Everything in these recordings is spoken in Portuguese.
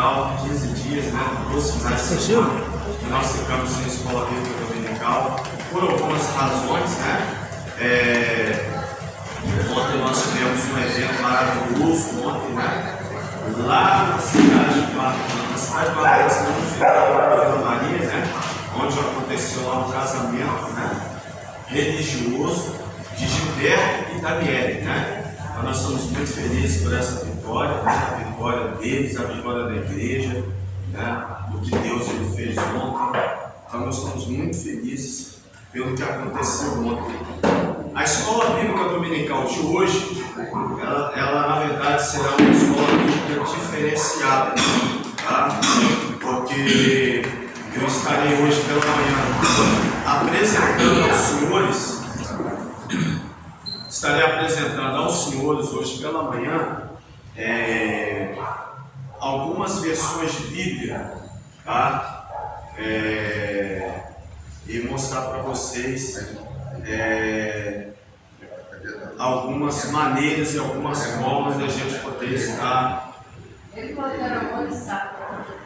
dominical, 15 dias, né? 12 finais de semana, que nós ficamos sem escola bíblica dominical, por algumas razões, né? Ontem nós tivemos um evento maravilhoso, ontem, né? Lá na cidade de Barbarense, no final da Vila Maria, né? Onde aconteceu lá um casamento, né? Religioso de Gilberto e Daniele, né? Então nós estamos muito felizes por essa vitória, né? A vitória deles, a vitória da igreja, né? O que Deus ele fez ontem. Então nós estamos muito felizes pelo que aconteceu ontem. A escola bíblica dominical de hoje, ela na verdade será uma escola bíblica diferenciada, tá? Porque eu estarei hoje pela manhã apresentando aos senhores hoje pela manhã algumas versões de Bíblia, tá? E mostrar para vocês algumas maneiras e algumas formas da gente poder estar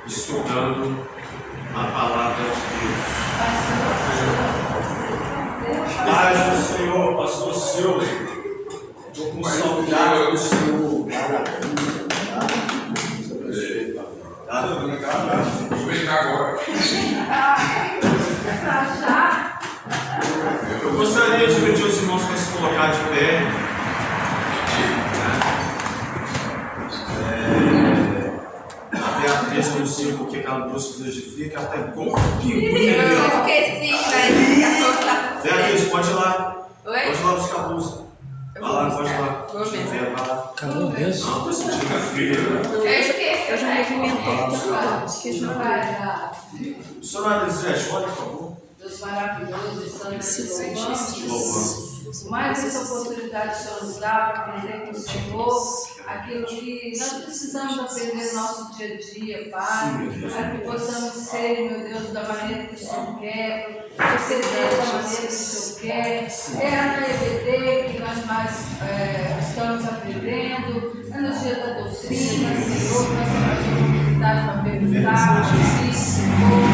estudando a palavra de Deus. Paz do Senhor, pastor Silvio. Estou com saudade do Senhor. Vou brincar agora. Eu gostaria de pedir aos irmãos para se colocar de pé. A Beatriz não sei porque ela trouxe coisas de frio, que ela está com um pouquinho. Eu esqueci, mas Beatriz, pode ir lá. Oi? Pode ir lá buscar a blusa. Vai lá, pode ir lá. Vou mesmo. Vai lá. Acabou mesmo? Não, estou sentindo frio. Eu esqueci. Eu já movimentei. Senhora Elisete, olha, por favor. Deus maravilhoso, estamos Te louvando. louvamos. Mais essa oportunidade que o Senhor nos dá para aprender com o Senhor aquilo que nós precisamos aprender no nosso dia a dia, Pai, para que possamos ser, meu Deus, da maneira que o Senhor quer, proceder da maneira que o Senhor quer. É na EBD que nós mais estamos aprendendo, é nos dias da doutrina, Senhor, nós temos a oportunidade para perguntar, ouvir, Senhor.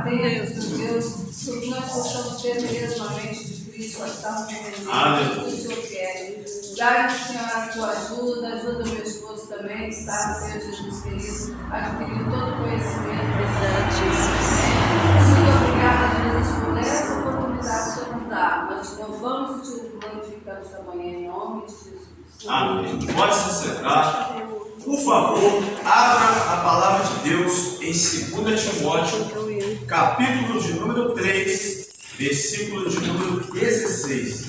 Que nós possamos ter mesmamente de Cristo, nós estamos vivendo o que o Senhor quer. Dá-me, Senhor, a tua ajuda, ajuda o meu esposo também, que está, Senhor Jesus querido, adquirindo todo o conhecimento. Muito obrigada, Jesus, por essa oportunidade que o Senhor nos dá. Nós te louvamos e te glorificamos esta manhã, em nome de Jesus. Amém. Pode se sentar. Por favor, abra a palavra de Deus em 2 Timóteo, capítulo de número 3, versículo de número 16.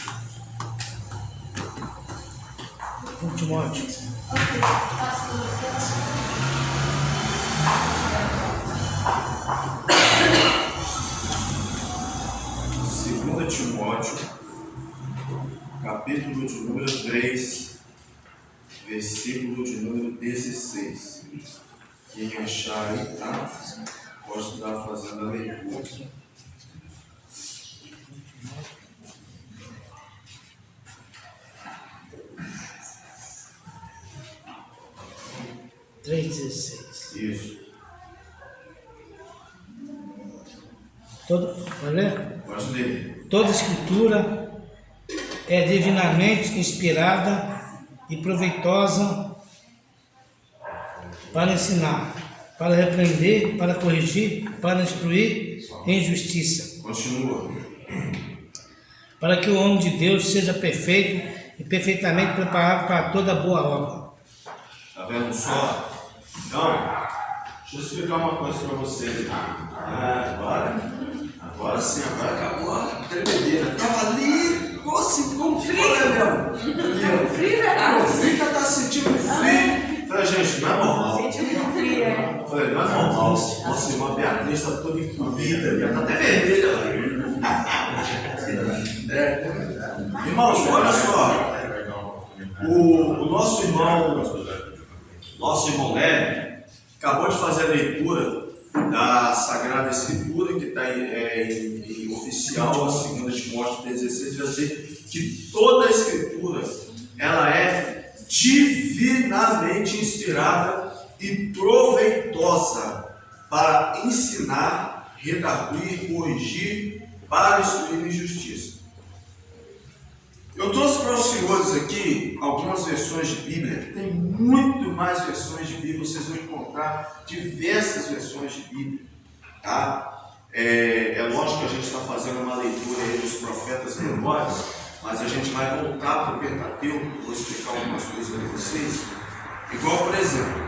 Timóteo. 2 Timóteo, capítulo de número 3, versículo de número 16. Quem achar aí, tá? Pode estar fazendo a leitura. Isso. Vai ler? Pode ler. Toda escritura é divinamente inspirada e proveitosa para ensinar, para repreender, para corrigir, para instruir em justiça. Continua. Para que o homem de Deus seja perfeito e perfeitamente preparado para toda boa obra. Tá vendo só? Então, deixa eu explicar uma coisa para você. Agora sim, agora acabou a tremedeira. Tava ali, com frio, meu. Frio, O Fica tá sentindo frio. Falei, gente, não é normal. Falei, não é normal. Nossa irmã Beatriz está toda encolhida, já tá até vermelha lá. Irmãos, olha só. O nosso irmão Léo, acabou de fazer a leitura da Sagrada Escritura, que está em oficial, a 2 Timóteo 3,16, vai dizer que toda a Escritura ela é divinamente inspirada e proveitosa para ensinar, redarguir, corrigir, para instruir em justiça. Eu trouxe para os senhores aqui algumas versões de Bíblia. Tem muito mais versões de Bíblia, vocês vão encontrar diversas versões de Bíblia. Tá? É lógico que a gente está fazendo uma leitura aí dos profetas menores, mas a gente vai voltar para o Pentateuco, vou explicar algumas coisas para vocês. Igual, por exemplo,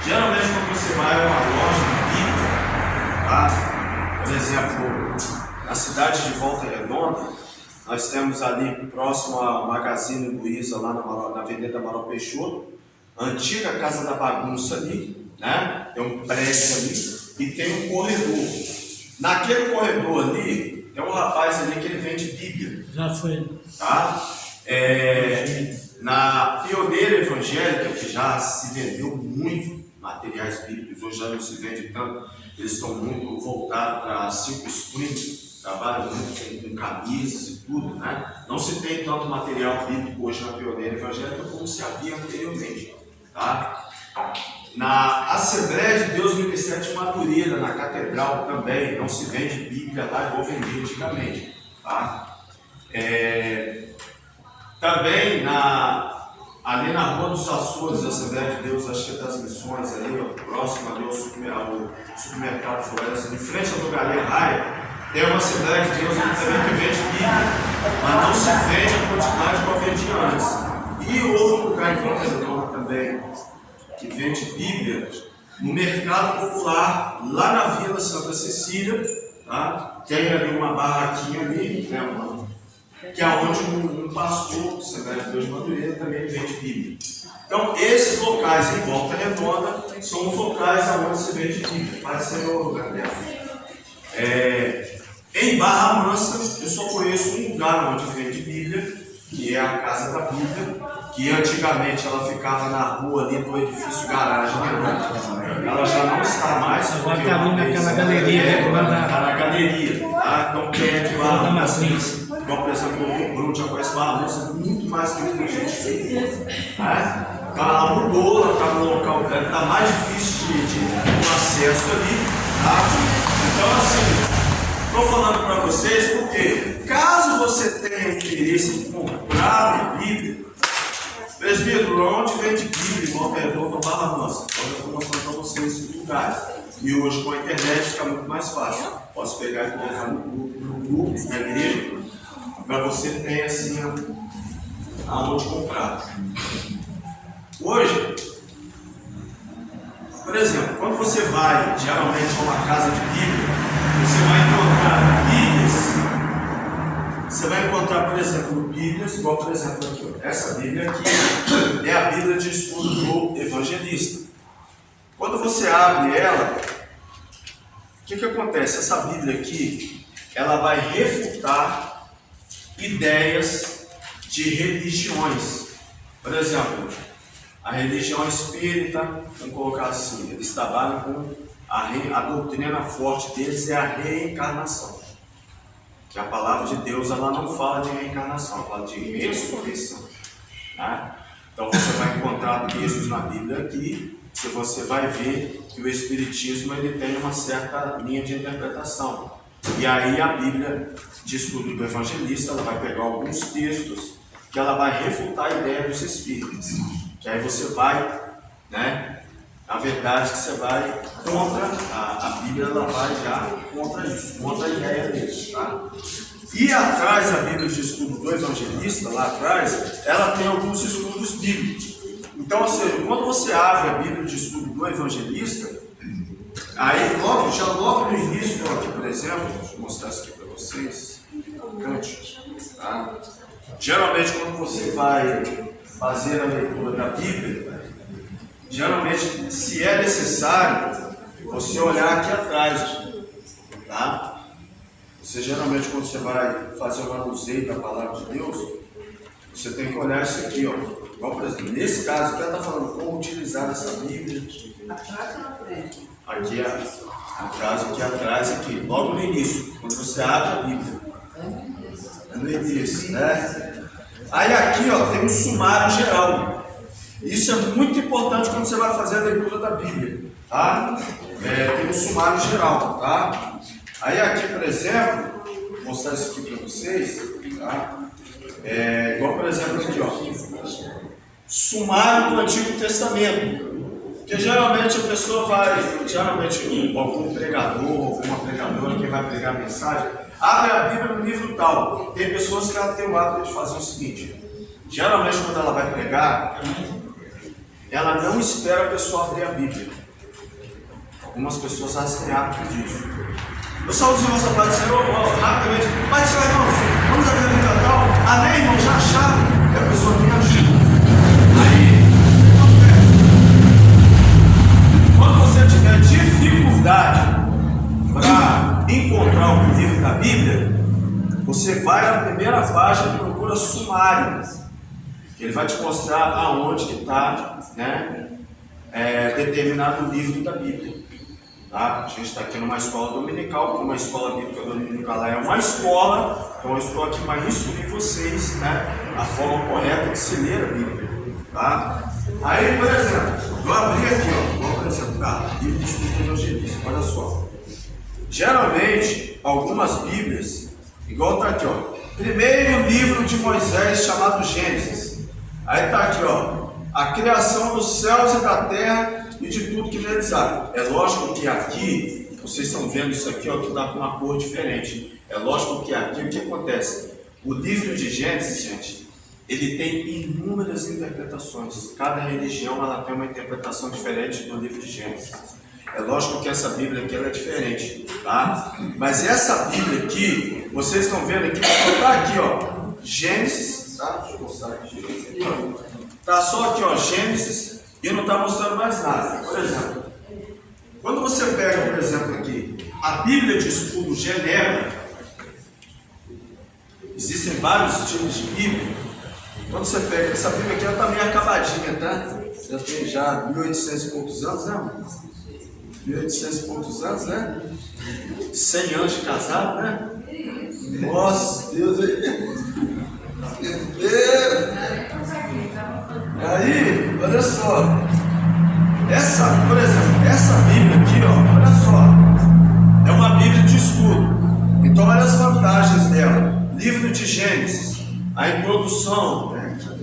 geralmente quando você vai a uma loja de Bíblia, tá? Por exemplo, na cidade de Volta Redonda, nós temos ali próximo à Magazine Luiza, lá na Avenida Amaral Peixoto, a antiga Casa da Bagunça ali, né? Tem um prédio ali e tem um corredor. Naquele corredor ali, tem um rapaz ali que ele vende Bíblia. Já foi. Tá? Na Pioneira Evangélica, que já se vendeu muito materiais bíblicos, hoje já não se vende tanto, eles estão muito voltados para Circus Print, trabalham muito com camisas e tudo, né? Não se tem tanto material bíblico hoje na Pioneira Evangélica como se havia anteriormente, tá? Na Assembleia de Deus Ministério de Madureira, na Catedral também, não se vende Bíblia lá igual vendia antigamente, tá? Também ali na Rua dos Açores, a Assembleia de Deus, acho que é das Missões, ali, ó, próximo ali ao supermercado Floresta, em frente à drogaria Raia, tem uma Assembleia de Deus ali também que vende Bíblia, mas não se vende a quantidade que eu vendia antes. E outro lugar em Volta Redonda também, que vende Bíblia, no Mercado Popular, lá na Vila Santa Cecília, tá? Tem ali uma barraquinha ali, né, que é onde um pastor, Assembleia de Deus de Madureira, também vende Bíblia. Então, esses locais em Volta Redonda são os locais onde se vende Bíblia. Parece ser o lugar dela. Em Barra Mansa, eu só conheço um lugar onde vende Bíblia, que é a Casa da Bíblia, que antigamente ela ficava na rua ali do edifício Garagem. Ela já não está mais. Agora está ali naquela galeria, né? Está na galeria. Tá? Então, quem é de Barra Mansa, igual, por exemplo, o Bruno já conhece Barra Mansa muito mais que muita gente. Tá? Então, ela mudou, ela está no local, ela está mais difícil de acesso ali. Tá? Então, assim, estou falando para vocês porque, caso você tenha interesse em comprar uma Bíblia, presbítero, onde vende Bíblia, igual Redonda, Barra Mansa, eu estou mostrando para vocês esses lugares. E hoje com a internet fica muito mais fácil. Posso pegar e colocar no grupo, na igreja, para você ter assim aonde comprar. Hoje, por exemplo, quando você vai geralmente a uma casa de Bíblia, você vai encontrar Bíblias. Você vai encontrar, por exemplo, Bíblias, igual por exemplo aqui, essa Bíblia aqui é a Bíblia de estudo do evangelista. Quando você abre ela, o que acontece? Essa Bíblia aqui, ela vai refutar ideias de religiões. Por exemplo, a religião espírita, vamos colocar assim, eles trabalham com a doutrina forte deles é a reencarnação. Que a palavra de Deus ela não fala de reencarnação, ela fala de ressurreição. Tá? Então você vai encontrar textos na Bíblia aqui, que você vai ver que o Espiritismo ele tem uma certa linha de interpretação. E aí a Bíblia de estudo do evangelista ela vai pegar alguns textos que ela vai refutar a ideia dos espíritos. Que aí você vai, né? A verdade é que você vai contra a Bíblia, ela vai já contra isso, contra a ideia deles, tá? E atrás da Bíblia de estudo do evangelista, lá atrás, ela tem alguns estudos bíblicos. Então, ou seja, quando você abre a Bíblia de estudo do evangelista, aí logo no início dela aqui, por exemplo, deixa eu mostrar isso aqui para vocês, tá? Geralmente quando você vai fazer a leitura da Bíblia, geralmente, se é necessário, você olhar aqui atrás, tá? Você geralmente, quando você vai fazer o manuseio da palavra de Deus, você tem que olhar isso aqui, ó. Igual, por exemplo, nesse caso, ela está falando como utilizar essa Bíblia. Atrás ou na frente? Aqui é No caso aqui atrás, aqui, logo no início, quando você abre a Bíblia. É no início, né? Aí aqui, ó, tem um sumário geral. Isso é muito importante quando você vai fazer a leitura da Bíblia, tá? Tem um sumário geral, tá? Aí aqui, por exemplo, vou mostrar isso aqui para vocês, tá? Igual, por exemplo, aqui, ó. Sumário do Antigo Testamento. Porque geralmente a pessoa vai, geralmente algum pregador, alguma pregadora que vai pregar a mensagem, abre a Bíblia no livro tal. Tem pessoas que ela tem o hábito de fazer o seguinte: geralmente quando ela vai pregar, ela não espera a pessoa abrir a Bíblia. Algumas pessoas já têm hábito disso. Eu só uso essa parte de Senhor, rapidamente, mas você vai, não, vamos abrir a Bíblia tal. Amém, irmão, já acharam? E a pessoa tem ajuda. Aí, quando você tiver dificuldade para encontrar o livro da Bíblia, você vai na primeira página e procura sumário, que ele vai te mostrar aonde que está, né, determinado livro da Bíblia. Tá? A gente está aqui numa escola dominical, porque uma escola bíblica dominical é uma escola, então eu estou aqui para instruir vocês, né, a forma correta de se ler a Bíblia. Tá? Aí, por exemplo, vou abrir aqui, ó, vou apresentar Bíblia de Estudo Evangelista, olha só. Geralmente, algumas Bíblias, igual está aqui, ó, primeiro livro de Moisés, chamado Gênesis. Aí está aqui, ó, a criação dos céus e da terra e de tudo que neles há. É lógico que aqui, vocês estão vendo isso aqui, ó, que dá com uma cor diferente. É lógico que aqui o que acontece? O livro de Gênesis, gente, ele tem inúmeras interpretações. Cada religião ela tem uma interpretação diferente do livro de Gênesis. É lógico que essa Bíblia aqui ela é diferente, tá? Mas essa Bíblia aqui, vocês estão vendo aqui, só está aqui, ó, Gênesis, tá? Deixa eu mostrar aqui. Tá só aqui, ó, Gênesis, e não está mostrando mais nada. Por exemplo, quando você pega, por exemplo, aqui, a Bíblia de Estudo Genebra, existem vários tipos de Bíblia. Quando você pega essa Bíblia aqui, ela está meio acabadinha, tá? Já tem já 1800 e poucos anos, né? 1800 e poucos anos, né? 100 anos de casado, né? Nossa, Deus aí. Aí, olha só. Essa, por exemplo, essa Bíblia aqui, ó, olha só. É uma Bíblia de estudo. Então, olha as vantagens dela. Livro de Gênesis, a introdução,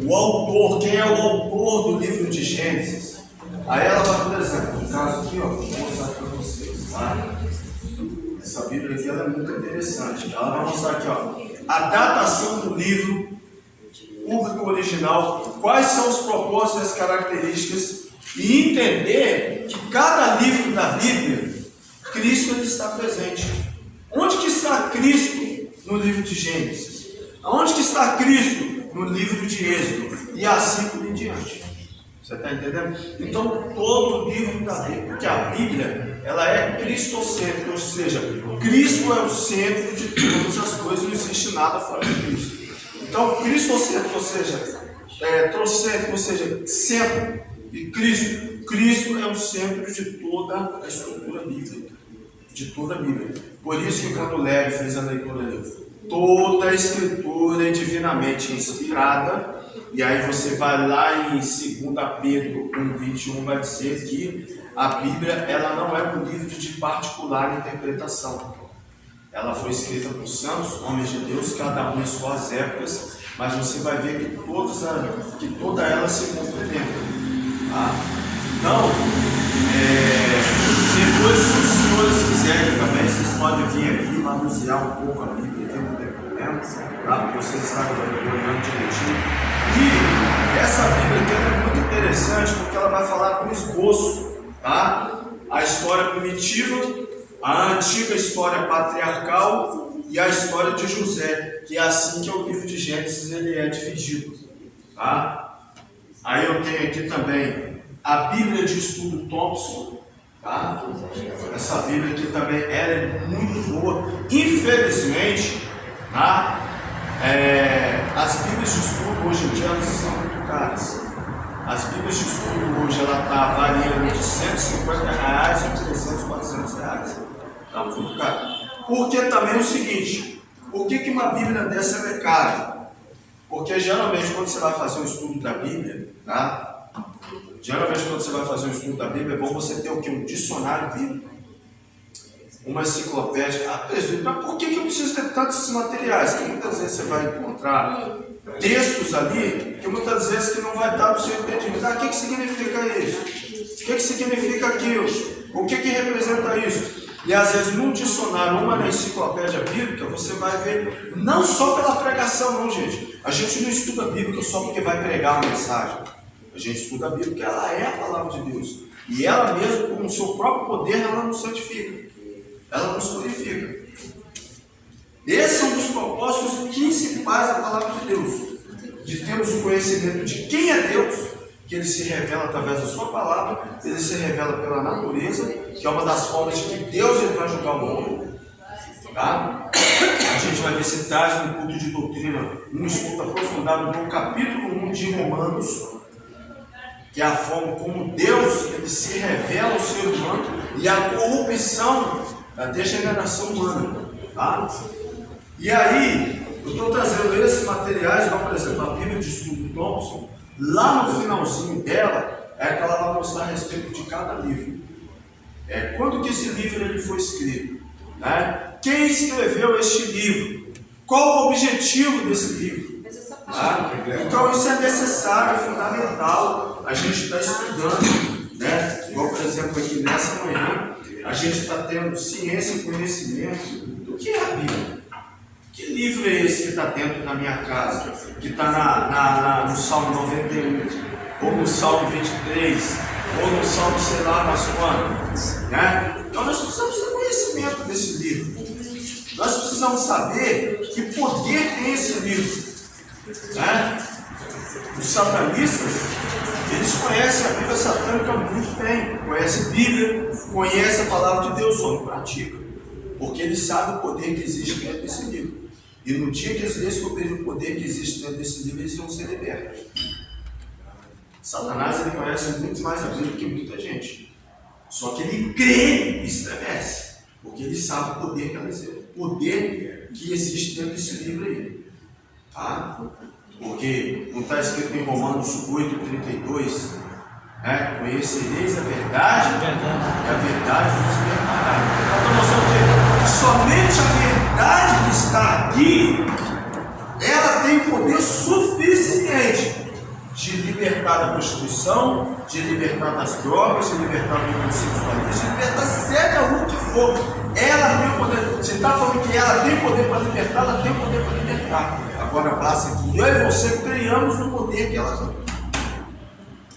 o autor, quem é o autor do livro de Gênesis. Aí ela vai, por exemplo, no caso aqui, ó, vou mostrar para vocês, tá? Essa Bíblia aqui ela é muito interessante. Ela vai mostrar aqui, ó, a datação do livro, público original, quais são os propósitos e as características, e entender que cada livro da Bíblia, Cristo ele está presente. Onde que está Cristo no livro de Gênesis? Onde que está Cristo no livro de Êxodo? E assim por em diante. Você está entendendo? Então, todo o livro da Bíblia, porque a Bíblia, ela é cristocêntrica, ou seja, Cristo é o centro de todas as coisas, não existe nada fora de Cristo. Então, cristocêntrico, ou seja, trocêntrico, ou seja, centro de Cristo. Cristo é o centro de toda a estrutura bíblica, de toda a Bíblia. Por isso que quando o Léo fez a leitura ali, toda a escritura é divinamente inspirada. E aí você vai lá em 2 Pedro 1,21, vai dizer que a Bíblia ela não é um livro de particular interpretação. Ela foi escrita por santos, homens de Deus, cada um em suas épocas, mas você vai ver que toda ela se complementa. Tá? Então, depois se os senhores quiserem também, vocês podem vir aqui manusear um pouco a Bíblia, aqui não tem problema, tá? Porque vocês sabem olhando direitinho. E essa Bíblia aqui é muito interessante porque ela vai falar com esboço, tá? A história primitiva, a antiga história patriarcal e a história de José, que é assim que o livro de Gênesis ele é dividido, tá? Aí eu tenho aqui também a Bíblia de Estudo Thompson, tá? Essa Bíblia aqui também ela é muito boa. Infelizmente, tá? As Bíblias de estudo hoje em dia elas são muito caras. As Bíblias de estudo hoje ela está variando de R$150 a R$300, R$400. Tá muito caro. Porque também é o seguinte, por que uma Bíblia dessa é cara? Porque geralmente quando você vai fazer um estudo da Bíblia, tá? Geralmente quando você vai fazer um estudo da Bíblia, é bom você ter o quê? Um dicionário bíblico, uma enciclopédia. Ah, presbítero, mas por que eu preciso ter tantos esses materiais? Que muitas vezes você vai encontrar textos ali, que muitas vezes que não vai dar para o seu entendimento. Ah, o que significa isso? O que significa aquilo? O que representa isso? E às vezes num dicionário, uma na enciclopédia bíblica, você vai ver, não só pela pregação não, gente. A gente não estuda a Bíblia só porque vai pregar uma mensagem. A gente estuda a Bíblia porque ela é a palavra de Deus. E ela mesmo, com o seu próprio poder, ela nos santifica. Ela nos purifica. Esse é um dos propósitos principais da palavra de Deus. De termos o conhecimento de quem é Deus, que Ele se revela através da sua palavra, Ele se revela pela natureza, que é uma das formas de que Deus ele vai julgar o mundo. Tá? A gente vai ver se traz um culto de doutrina, um estudo aprofundado no capítulo 1 de Romanos, que é a forma como Deus ele se revela ao ser humano e a corrupção da degeneração humana. Tá? E aí, eu estou trazendo esses materiais, como por exemplo a Bíblia de Estudo Thompson. Lá no finalzinho dela, é que ela vai mostrar a respeito de cada livro. Quando que esse livro ele foi escrito? Né? Quem escreveu este livro? Qual o objetivo desse livro? Tá? Então isso é necessário, é fundamental. A gente está estudando, né? Igual por exemplo aqui nessa manhã, a gente está tendo ciência e conhecimento do que é a Bíblia. Que livro é esse que está dentro da minha casa? Que está no Salmo 91, ou no Salmo 23, ou no Salmo sei lá mais quando, né? Então nós precisamos ter conhecimento desse livro. Nós precisamos saber que poder tem esse livro, né? Os satanistas, eles conhecem a Bíblia satânica muito bem, conhecem a Bíblia, conhecem a palavra de Deus, só não praticam, porque eles sabem o poder que existe dentro desse livro. E no dia que eles descobrirem o poder que existe dentro desse livro, eles vão ser libertos. Satanás ele conhece muito mais a Bíblia do que muita gente. Só que ele crê e estremece, porque ele sabe o poder que ela existe, o poder que existe dentro desse livro aí. Tá? Porque não está escrito em Romanos 8:32, né? Conhecereis a verdade, e a verdade vos libertará. Então nós vamos ver que somente a verdade que está aqui, ela tem poder suficiente de libertar da prostituição, de libertar das drogas, de libertar do homossexualismo, de libertar seja o que for. Ela tem o poder. Você está falando que ela tem poder para libertar, ela tem poder para libertar. Agora basta que eu e você creiamos no poder que ela tem.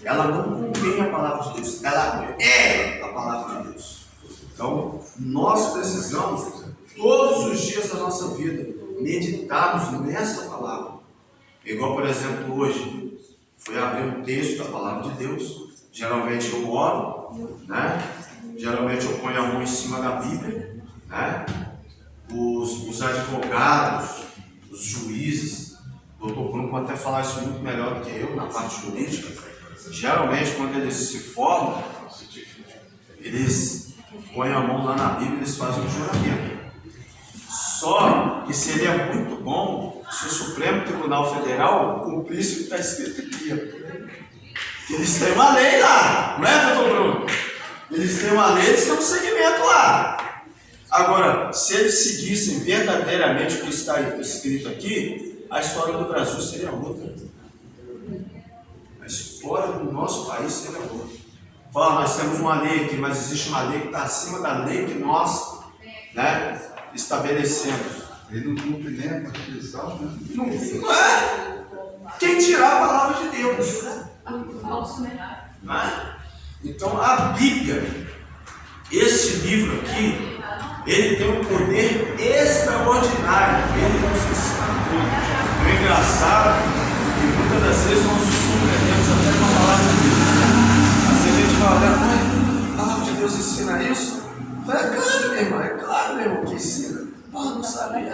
Ela não contém a palavra de Deus, ela é a palavra de Deus. Então, nós precisamos, todos os dias da nossa vida, meditarmos nessa palavra. Igual, por exemplo, hoje, fui abrir um texto da palavra de Deus. Geralmente eu oro, né? Geralmente eu ponho a mão em cima da Bíblia, né? Os advogados, os juízes, o doutor Bruno pode até falar isso muito melhor do que eu na parte jurídica. Geralmente, quando eles se formam, eles põem a mão lá na Bíblia e eles fazem um juramento. Só que seria muito bom se o Supremo Tribunal Federal cumprisse o que está escrito aqui. Eles têm uma lei lá, não é, doutor Bruno? Eles têm uma lei, eles têm um segmento lá. Agora, se eles seguissem verdadeiramente o que está escrito aqui, a história do Brasil seria outra. A história do nosso país seria outra. Fala, nós temos uma lei aqui, mas existe uma lei que está acima da lei que nós, né, estabelecemos. Ele não cumpre nem a Constituição, né? Não é? Quem tirar a palavra de Deus? Não é? Então a Bíblia, esse livro aqui, ele tem um poder extraordinário. Ele nos ensina tudo. O engraçado é que muitas das vezes nós nos surpreendemos até com a palavra de Deus. Assim a gente fala, a palavra de Deus ensina isso? Eu falei, é claro, meu irmão, que ensina. Não sabia.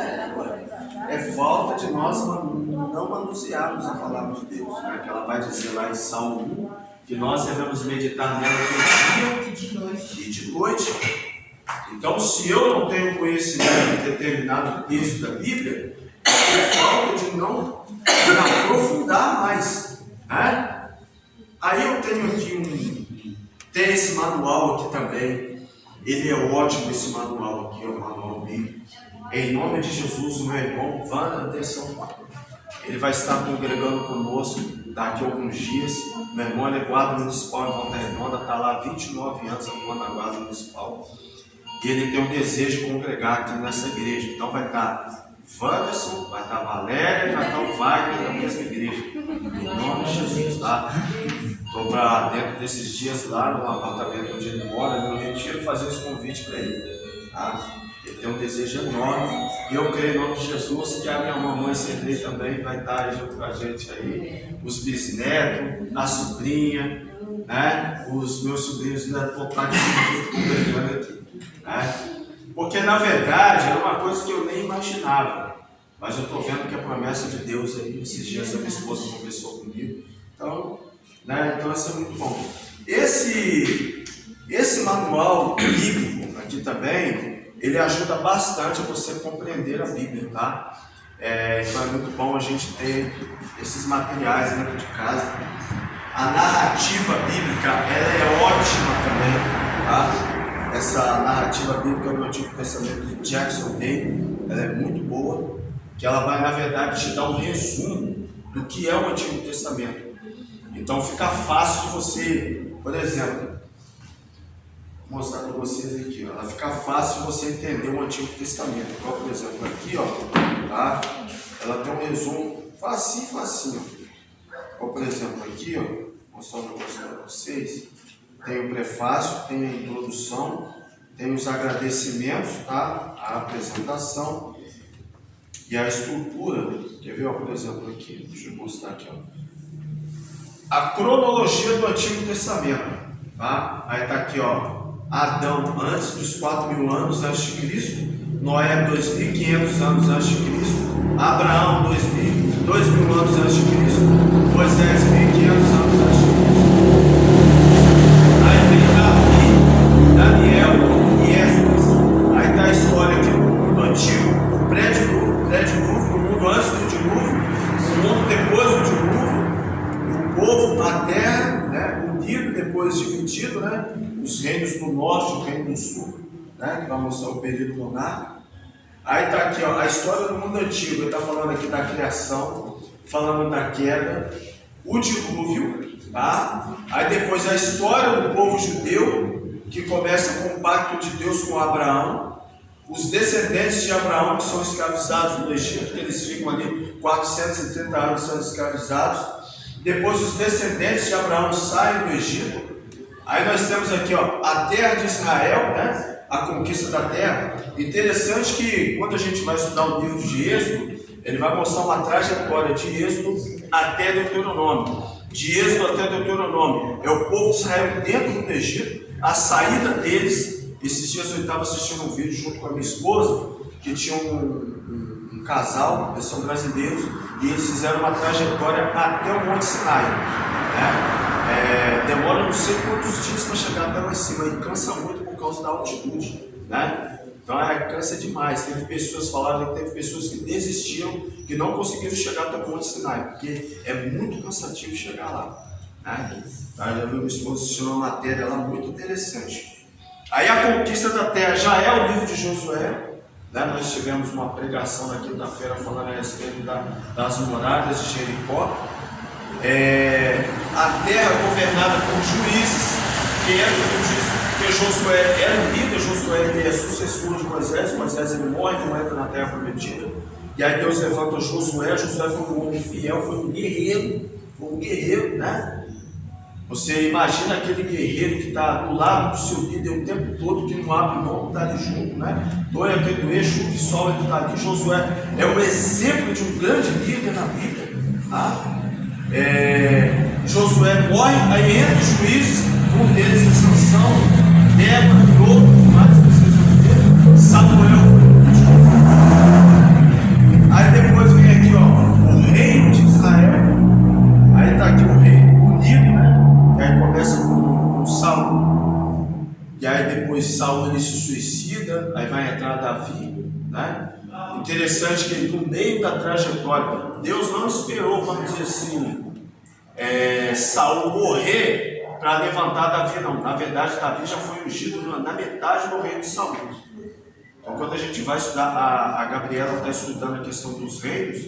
É falta de nós não manusearmos a palavra de Deus, né? Que ela vai dizer lá em Salmo 1 que nós devemos meditar nela de dia e de noite. Então, se eu não tenho conhecimento de determinado texto da Bíblia, é falta de não aprofundar mais. Né? Aí eu tenho aqui tem esse manual aqui também. Ele é ótimo, esse manual aqui, é o manual bíblico. Em nome de Jesus, o meu irmão Wanderson, ele vai estar congregando conosco daqui a alguns dias. Meu irmão, ele é guarda municipal em Volta Redonda, está lá há 29 anos atuando na guarda municipal. E ele tem um desejo de congregar aqui nessa igreja. Então vai estar Wanderson, vai estar Valéria e vai estar o Wagner na mesma igreja. Em nome de Jesus, tá? Estou para dentro desses dias lá no apartamento onde ele mora, no Retiro, fazer esse convite para ele. Tá? Ele tem um desejo enorme. E eu creio em nome de Jesus que a minha mamãe Cedrei também vai estar aí junto com a gente aí. Os bisnetos, a sobrinha, né? Os meus sobrinhos ainda estão aqui congregando aqui. Né? Porque na verdade era uma coisa que eu nem imaginava. Mas eu estou vendo que a promessa de Deus aí, esses dias a minha esposa conversou comigo. Então, né? Então isso é muito bom. Esse manual bíblico aqui também, ele ajuda bastante a você compreender a Bíblia, tá? Então é muito bom a gente ter esses materiais dentro de casa. A narrativa bíblica, ela é ótima também, tá? Essa narrativa bíblica do Antigo Testamento de Jackson Day, ela é muito boa, que ela vai, na verdade, te dar um resumo do que é o Antigo Testamento. Então fica fácil de você, por exemplo, vou mostrar para vocês aqui, ó, ela fica fácil de você entender o Antigo Testamento. Então, por exemplo, aqui, ó, tá? Ela tem um resumo facinho. Ou, por exemplo, aqui, ó, vou mostrar um negócio para vocês. Tem o prefácio, tem a introdução, tem os agradecimentos, tá? A apresentação e a estrutura. Quer ver, ó, por exemplo, aqui, deixa eu mostrar aqui, ó. A cronologia do Antigo Testamento, tá? Aí tá aqui, ó, Adão antes dos 4.000 anos antes de Cristo, Noé 2.500 anos antes de Cristo, Abraão 2.000 anos antes de Cristo, Moisés 1.500 anos antes de Cristo. Aí vem Davi, Daniel e Esdras. Aí tá a história aqui do mundo antigo, pré-dilúvio, o mundo antes do dilúvio, o mundo depois do dilúvio, o povo, a terra, né, unido, depois dividido, né, os reinos do norte e o reino do sul, né, que vai mostrar o período monárquico. Aí está aqui, ó, a história do mundo antigo. Ele está falando aqui da criação, falando da queda, o dilúvio, tá? Aí depois a história do povo judeu, que começa com o pacto de Deus com Abraão, os descendentes de Abraão que são escravizados no Egito, que eles ficam ali 430 anos sendo escravizados. Depois os descendentes de Abraão saem do Egito. Aí nós temos aqui, ó, a terra de Israel, né? A conquista da terra. Interessante que quando a gente vai estudar o livro de Êxodo, ele vai mostrar uma trajetória de Êxodo até Deuteronômio. De Êxodo até Deuteronômio. É o povo de Israel dentro do Egito, a saída deles. Esses dias eu estava assistindo um vídeo junto com a minha esposa, que tinha um casal, eles são brasileiros, e eles fizeram uma trajetória até o Monte Sinai, né? Demora não sei quantos dias para chegar até lá em cima, e cansa muito por causa da altitude, né? Então cansa demais. Teve pessoas falaram que teve pessoas que desistiram, que não conseguiram chegar até o Monte Sinai, porque é muito cansativo chegar lá, né? Tá, já vi minha esposa assistindo uma matéria lá muito interessante. Aí a conquista da terra já é o livro de Josué, né? Nós tivemos uma pregação na quinta-feira falando a respeito das muralhas de Jericó. A terra governada por juízes, porque Josué era um líder, Josué ele é sucessor de Moisés, Moisés ele morre, não entra na terra prometida, e aí Deus levanta Josué foi um homem fiel, foi um guerreiro, né? Você imagina aquele guerreiro que está do lado do seu líder o tempo todo, que não abre mão, está ali junto, né? Doia aquele eixo, chuva e sol, ele está ali. Josué é um exemplo de um grande líder na Bíblia, tá? Josué morre, aí entra os juízes, um deles é Sansão, Débora e outros mais que vocês vão ver, Samuel foi o último. Aí depois vem aqui, ó, o reino de Israel, aí está aqui o reino unido, né? E aí começa com Saulo, e aí depois Saulo ele se suicida. vida, aí vai entrar Davi, né? Interessante que no meio da trajetória, Deus não esperou, vamos dizer assim, Saul morrer para levantar Davi, não. Na verdade, Davi já foi ungido na metade do reino de Saul. Então, quando a gente vai estudar, a Gabriela está estudando a questão dos reinos,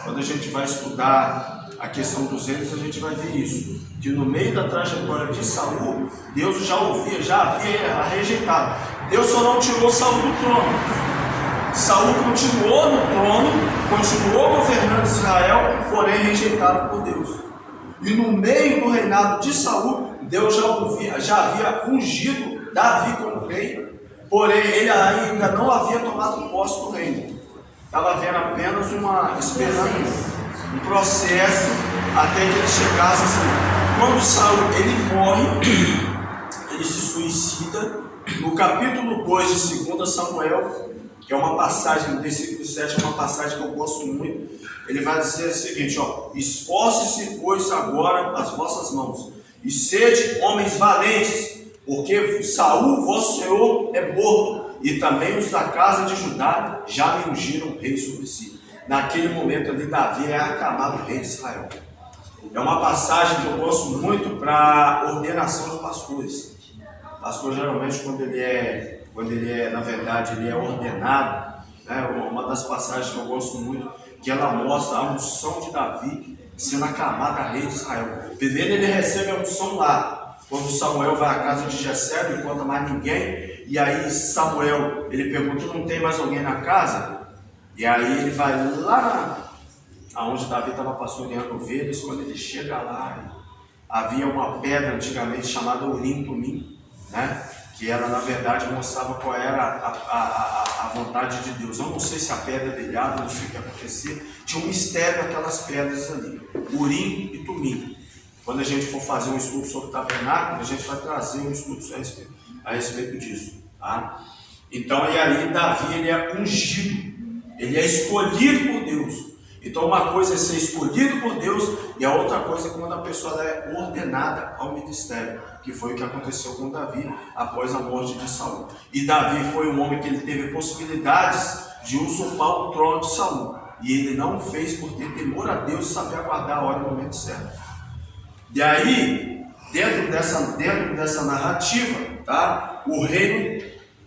quando a gente vai estudar a questão dos reinos, a gente vai ver isso, que no meio da trajetória de Saul, Deus já havia rejeitado. Deus só não tirou Saul do trono. Saul continuou no trono, continuou governando Israel, porém rejeitado por Deus. E no meio do reinado de Saul, Deus já havia ungido Davi como rei, porém ele ainda não havia tomado posse do reino. Estava vendo apenas esperando um processo até que ele chegasse assim. Quando Saul ele morre, ele se suicida. No capítulo 2 de 2 Samuel, que é uma passagem, no versículo 7, é uma passagem que eu gosto muito, ele vai dizer o seguinte, esforce-se, pois, agora as vossas mãos, e sede homens valentes, porque Saul, vosso senhor, é morto, e também os da casa de Judá já me ungiram rei sobre si. Naquele momento ali, Davi é aclamado rei de Israel. É uma passagem que eu gosto muito para ordenação de pastores. Pastor, geralmente, quando ele é, na verdade, ele é ordenado, né? Uma das passagens que eu gosto muito, que ela mostra a unção de Davi sendo aclamada rei de Israel. Primeiro ele recebe a unção lá, quando Samuel vai à casa de Jessé, não encontra mais ninguém, e aí Samuel, ele pergunta, não tem mais alguém na casa? E aí ele vai lá aonde Davi estava pastoreando ovelhas. Quando ele chega lá, havia uma pedra antigamente chamada Urim Tumim, né? Que ela na verdade mostrava qual era a vontade de Deus. Eu não sei se a pedra brilhava, não sei o que acontecia. Tinha um mistério naquelas pedras ali, Urim e Tumim. Quando a gente for fazer um estudo sobre o tabernáculo, a gente vai trazer um estudo a respeito disso, tá? Então, e ali Davi, ele é ungido, ele é escolhido por Deus. Então, uma coisa é ser escolhido por Deus e a outra coisa é quando a pessoa é ordenada ao ministério, que foi o que aconteceu com Davi após a morte de Saul. E Davi foi um homem que ele teve possibilidades de usurpar o trono de Saul, e ele não fez por ter temor a Deus e saber aguardar a hora e o momento certo. E aí, dentro dessa narrativa, tá? O reino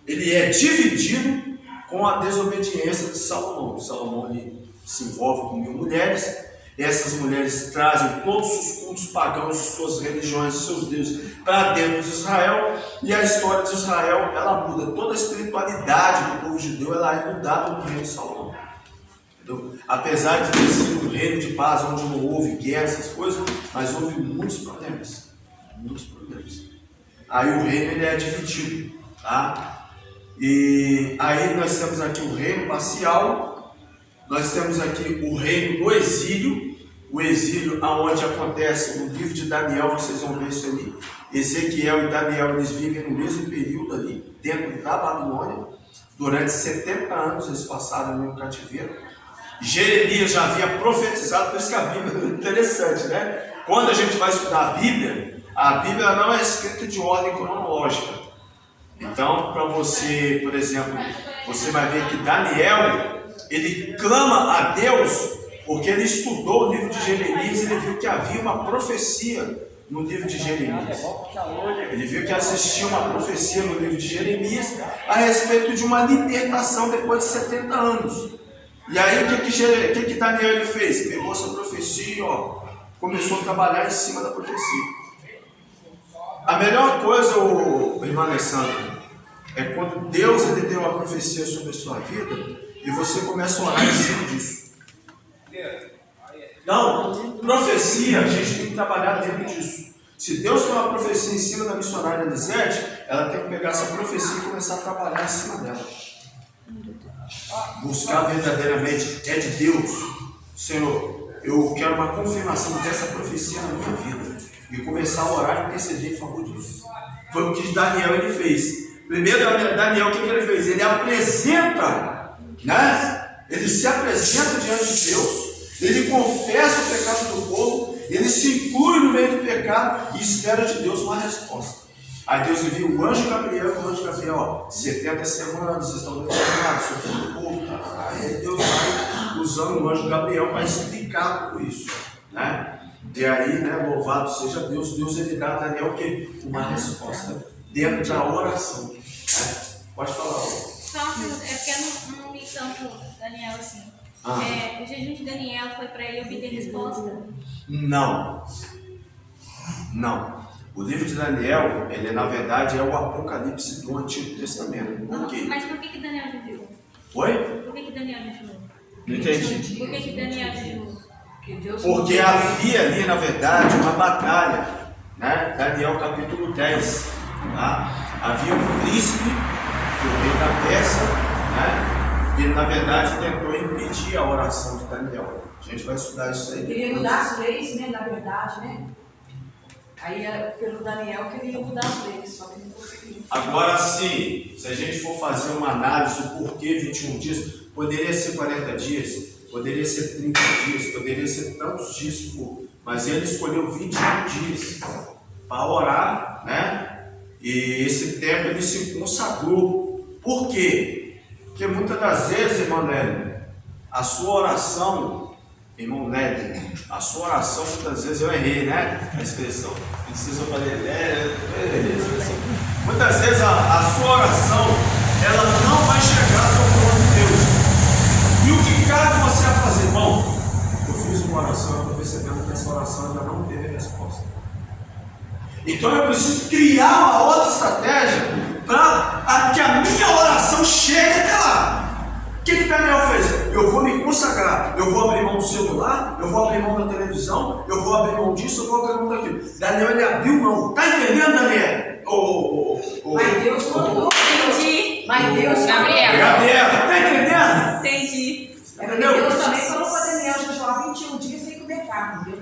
ele é dividido com a desobediência de Salomão. Salomão ele se envolve com 1000 mulheres, e essas mulheres trazem todos os cultos pagãos de suas religiões, de seus deuses, para dentro de Israel, e a história de Israel, ela muda. Toda a espiritualidade do povo judeu, ela é mudada no reino de Salomão. Entendeu? Apesar de ter sido um reino de paz, onde não houve guerra, essas coisas, mas houve muitos problemas. Muitos problemas. Aí o reino ele é dividido, tá? E aí nós temos aqui o reino parcial. Nós temos aqui o reino do exílio, o exílio aonde acontece no livro de Daniel, vocês vão ver isso ali. Ezequiel e Daniel, eles vivem no mesmo período ali, dentro da Babilônia. Durante 70 anos eles passaram no cativeiro. Jeremias já havia profetizado, por isso que a Bíblia é interessante, né? Quando a gente vai estudar a Bíblia não é escrita de ordem cronológica. Então, para você, por exemplo, você vai ver que Daniel, ele clama a Deus, porque ele estudou o livro de Jeremias, ele viu que havia uma profecia no livro de Jeremias. Ele viu que existia uma profecia no livro de Jeremias a respeito de uma libertação depois de 70 anos. E aí o que Daniel ele fez? Pegou essa profecia, começou a trabalhar em cima da profecia. A melhor coisa, irmão Alessandro, é quando Deus ele tem uma profecia sobre a sua vida e você começa a orar em cima disso. Não, profecia, a gente tem que trabalhar dentro disso. Se Deus tem uma profecia em cima da missionária Elisete, ela tem que pegar essa profecia e começar a trabalhar em cima dela. Buscar verdadeiramente, é de Deus. Senhor, eu quero uma confirmação dessa profecia na minha vida. E começar a orar e interceder em favor disso. Foi o que Daniel ele fez. Primeiro, Daniel, o que ele fez? Ele apresenta, né? Ele se apresenta diante de Deus. Ele confessa o pecado do povo. Ele se inclui no meio do pecado e espera de Deus uma resposta. Aí Deus envia o anjo Gabriel, ó, 70 semanas, vocês estão determinados, sofrendo pouco. Aí Deus vai usando o anjo Gabriel para explicar tudo isso, né? E aí, né, louvado seja Deus, Deus ele dá a Daniel que uma resposta dentro da oração. Né? Pode falar. Só uma pergunta, é porque eu não li tanto Daniel assim. O jejum de Daniel foi para ele obter resposta? Não. O livro de Daniel, ele na verdade é o Apocalipse do Antigo Testamento. Por quê? Mas por que Daniel jejuou? Oi? Por que Daniel jejuou? Não entendi. Por que Daniel jejuou? Porque havia ali, na verdade, uma batalha, né? Daniel capítulo 10. Tá? Havia um príncipe do rei da Pérsia, né? Ele na verdade tentou impedir a oração de Daniel. A gente vai estudar isso aí. Queria mudar as leis, né? Na verdade, né? Aí pelo Daniel queria mudar as leis, só que não conseguiu. Agora sim, se a gente for fazer uma análise do porquê 21 dias, poderia ser 40 dias, poderia ser 30 dias, poderia ser tantos dias, mas ele escolheu 21 dias para orar, né? E esse tempo ele se consagrou. Por quê? Porque muitas das vezes, irmão Nélio, a sua oração, irmão Nélio, a sua oração muitas vezes eu errei, né? A expressão. Não sei se eu falei, muitas vezes a sua oração, ela não vai chegar ao trono de Deus. E o que cabe você a fazer? Bom, eu fiz uma oração, eu estou percebendo que essa oração ainda não teve resposta. Então eu preciso criar uma outra estratégia para que a minha oração chegue até lá. O que Daniel fez? Eu vou me consagrar, eu vou abrir mão do celular, eu vou abrir mão da televisão, eu vou abrir mão disso, eu vou abrir mão daquilo. Daniel, ele abriu mão. Está entendendo, Daniel? Mas Deus mandou. Entendi. Mas Deus Gabriel. Gabriela, está entendendo? Entendi. Entendeu? Deus também falou para Daniel jejuar 21 dias sem comer carne.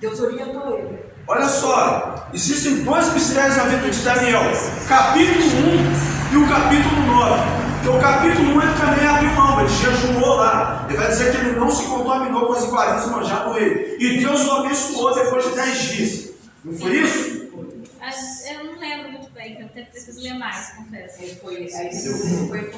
Deus orientou ele. Olha só, existem dois mistérios na vida de Daniel, capítulo 1 e o capítulo 9. Então o capítulo 1 ele também abriu mão, ele jejuou lá. Ele vai dizer que ele não se contaminou com as iguarias manjadas do rei. E Deus o abençoou depois de 10 dias. Não foi isso? Eu não lembro muito bem, eu até preciso ler mais, confesso.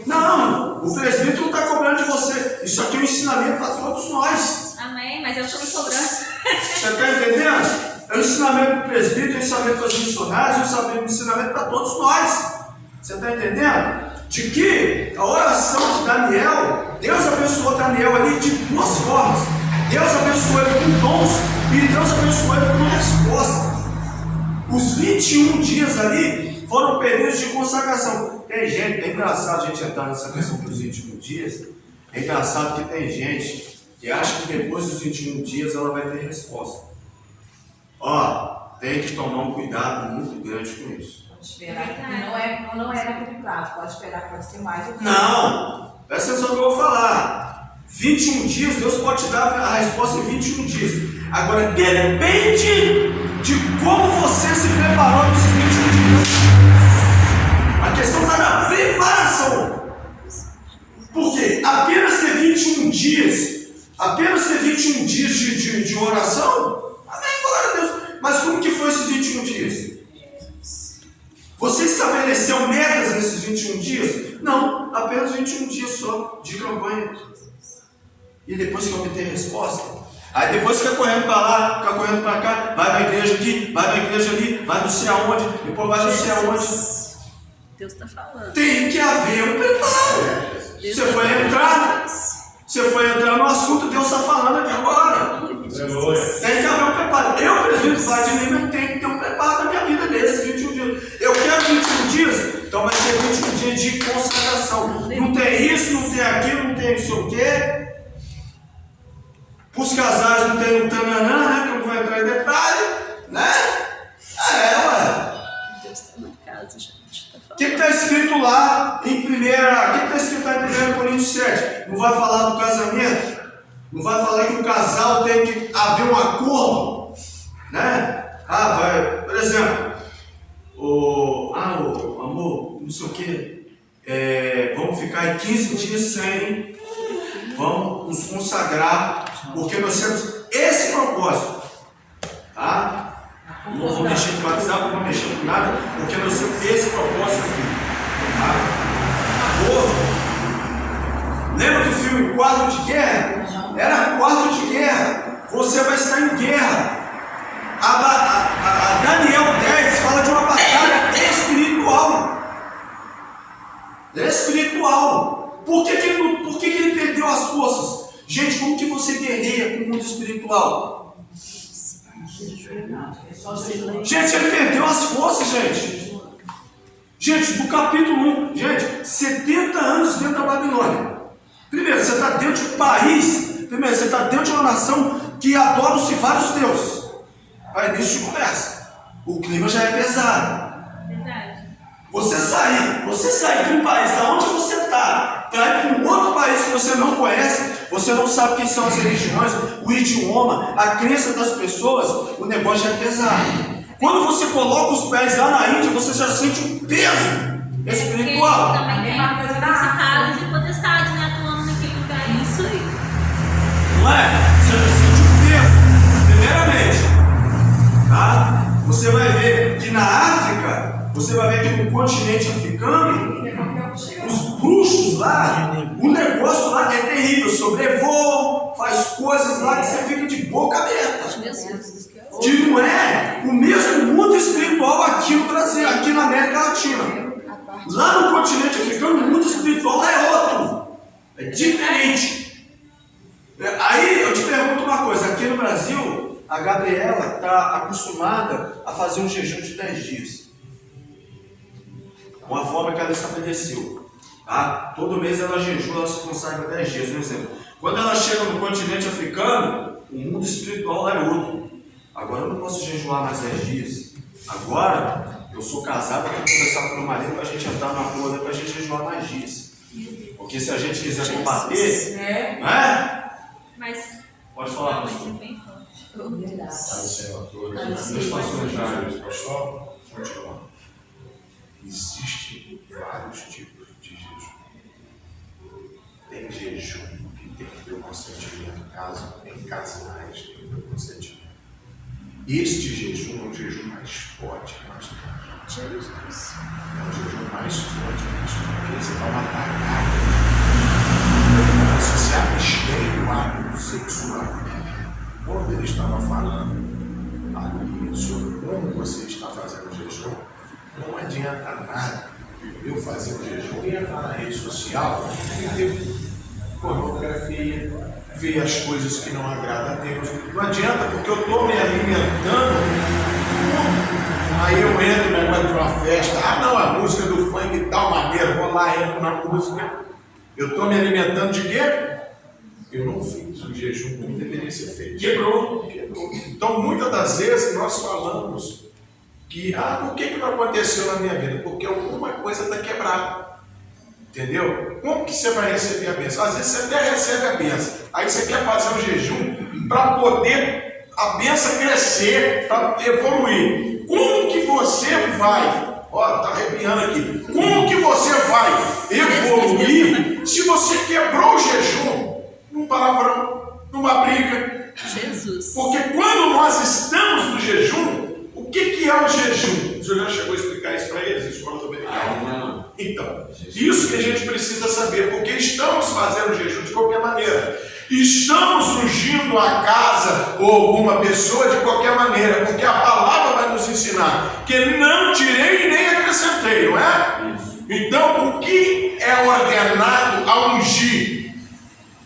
Não, o presbítero não está cobrando de você. Isso aqui é um ensinamento para todos nós. Amém, mas eu estou me cobrando. Você está entendendo? É um ensinamento para o presbítero, é um ensinamento para os missionários, é um ensinamento para todos nós. Você está entendendo? De que a oração de Daniel, Deus abençoou Daniel ali de duas formas. Deus abençoou ele com dons e Deus abençoou ele com resposta. Os 21 dias ali foram períodos de consagração. Tem gente, é engraçado a gente entrar nessa questão dos 21 dias. É engraçado que tem gente que acha que depois dos 21 dias ela vai ter resposta. Ó, tem que tomar um cuidado muito grande com isso. Pode esperar. Não é naquele prazo. Pode esperar, pode ser mais. Não, presta atenção no que eu vou falar. 21 dias, Deus pode te dar a resposta em 21 dias. Agora, depende de como você se preparou nesses 21 dias. A questão está na preparação. Por quê? Apenas ter 21 dias, de oração, amém, glória a Deus. Mas como que foi esses 21 dias? Você estabeleceu metas nesses 21 dias? Não, apenas 21 dias só de campanha. E depois que obter resposta, aí depois fica correndo para lá, fica correndo para cá, vai na igreja aqui, vai na igreja ali, vai não sei aonde, depois vai não sei aonde. Deus está falando. Tem que haver um preparo. Você foi entrar no assunto, Deus está falando aqui agora. Tem que haver um preparo. Eu, presbítero Vladimir Lima, tenho que ter um preparo na minha vida desses 21 dias. Eu quero 21 dias, então vai ser 21 dias de consagração. Não tem isso, não tem aquilo, não tem não sei o quê. Para os casais não tem um tananã, né? Que eu não vou entrar em detalhe, né? Ué. Deus está na casa, gente. O que está escrito lá em 1 Coríntios 7? Não vai falar do casamento? Não vai falar que o casal tem que haver um acordo? Né? Por exemplo, amor, não sei o quê. Vamos ficar em 15 dias sem, vamos nos consagrar, porque nós temos esse propósito. Tá? Não vou mexer com WhatsApp, não vou mexer com nada, porque nós temos esse propósito aqui. Tá? Lembra do filme Quarto de Guerra? Era Quarto de Guerra. Você vai estar em guerra. A Daniel 10 fala de uma batalha espiritual. Espiritual. Por que ele perdeu as forças? Gente, como que você guerreia com o mundo espiritual? Gente, ele perdeu as forças, gente. Gente, do capítulo 1, gente, 70 anos dentro da Babilônia. Primeiro, você está dentro de um país, primeiro, você está dentro de uma nação que adoram-se vários deuses. Vai início de conversa. O clima já é pesado. Verdade. Você sair de um país da onde você está para ir para um outro país que você não conhece, você não sabe quem são as religiões, o idioma, a crença das pessoas, o negócio já é pesado. Quando você coloca os pés lá na Índia, você já sente um peso espiritual. Porque também tem principados e potestades, né, atuando naquele lugar. Isso aí. Não é? Você já sente um peso, primeiramente. Tá? Você vai ver que na África, você vai ver que no continente africano, os bruxos lá, o negócio lá é terrível, sobrevoo, faz coisas lá que você fica de boca aberta. Que não é o mesmo mundo espiritual aqui no Brasil, aqui na América Latina. Lá no continente africano, o mundo espiritual é outro, é diferente. Aí eu te pergunto uma coisa, aqui no Brasil, a Gabriela está acostumada a fazer um jejum de 10 dias. Uma forma que ela estabeleceu. Tá? Todo mês ela jejua, ela se consagra 10 dias, um exemplo. Quando ela chega no continente africano, o mundo espiritual lá é outro. Agora eu não posso jejuar mais 10 dias. Agora, eu sou casado, eu tenho que conversar com o meu marido para a gente entrar na rua, para a gente jejuar mais dias. Porque se a gente quiser combater, né? Mas Pode falar, mas pastor. é bem forte. Pai Senhor a todos. Deixa pastor continuar. Existem vários tipos de jejum. Tem jejum que tem que ter o consentimento, caso tem casais, tem que ter o consentimento. Este jejum é um jejum mais forte, mais forte. É um jejum mais forte, porque você vai matar a carne. Você se abstém do ato sexual. Quando ele estava falando ali sobre como você está fazendo jejum, não adianta nada eu fazer um jejum e entrar na rede social e ter pornografia, ver as coisas que não agradam a Deus. Não adianta, porque eu estou me alimentando. Aí eu entro na negócio de uma festa, não, a música do funk de tal maneira, vou lá, entro na música. Eu estou me alimentando de quê? Eu não fiz o jejum como deveria ser feito. Quebrou. Então, muitas das vezes nós falamos que, por que não aconteceu na minha vida? Porque alguma coisa está quebrada. Entendeu? Como que você vai receber a bênção? Às vezes você até recebe a bênção. Aí você quer fazer um jejum para poder a bênção crescer, para evoluir. Como que você vai? Ó, tá arrepiando aqui. Como que você vai evoluir se você quebrou o jejum num palavrão, numa briga? Jesus. Porque quando nós estamos no jejum, o que é o jejum? O senhor já chegou a explicar isso para eles? Escola dominical. Então, isso que a gente precisa saber, porque estamos fazendo jejum de qualquer maneira. Estamos ungindo a casa ou alguma pessoa de qualquer maneira, porque a palavra vai nos ensinar que não tirei nem acrescentei, não é? Então, o que é ordenado a ungir?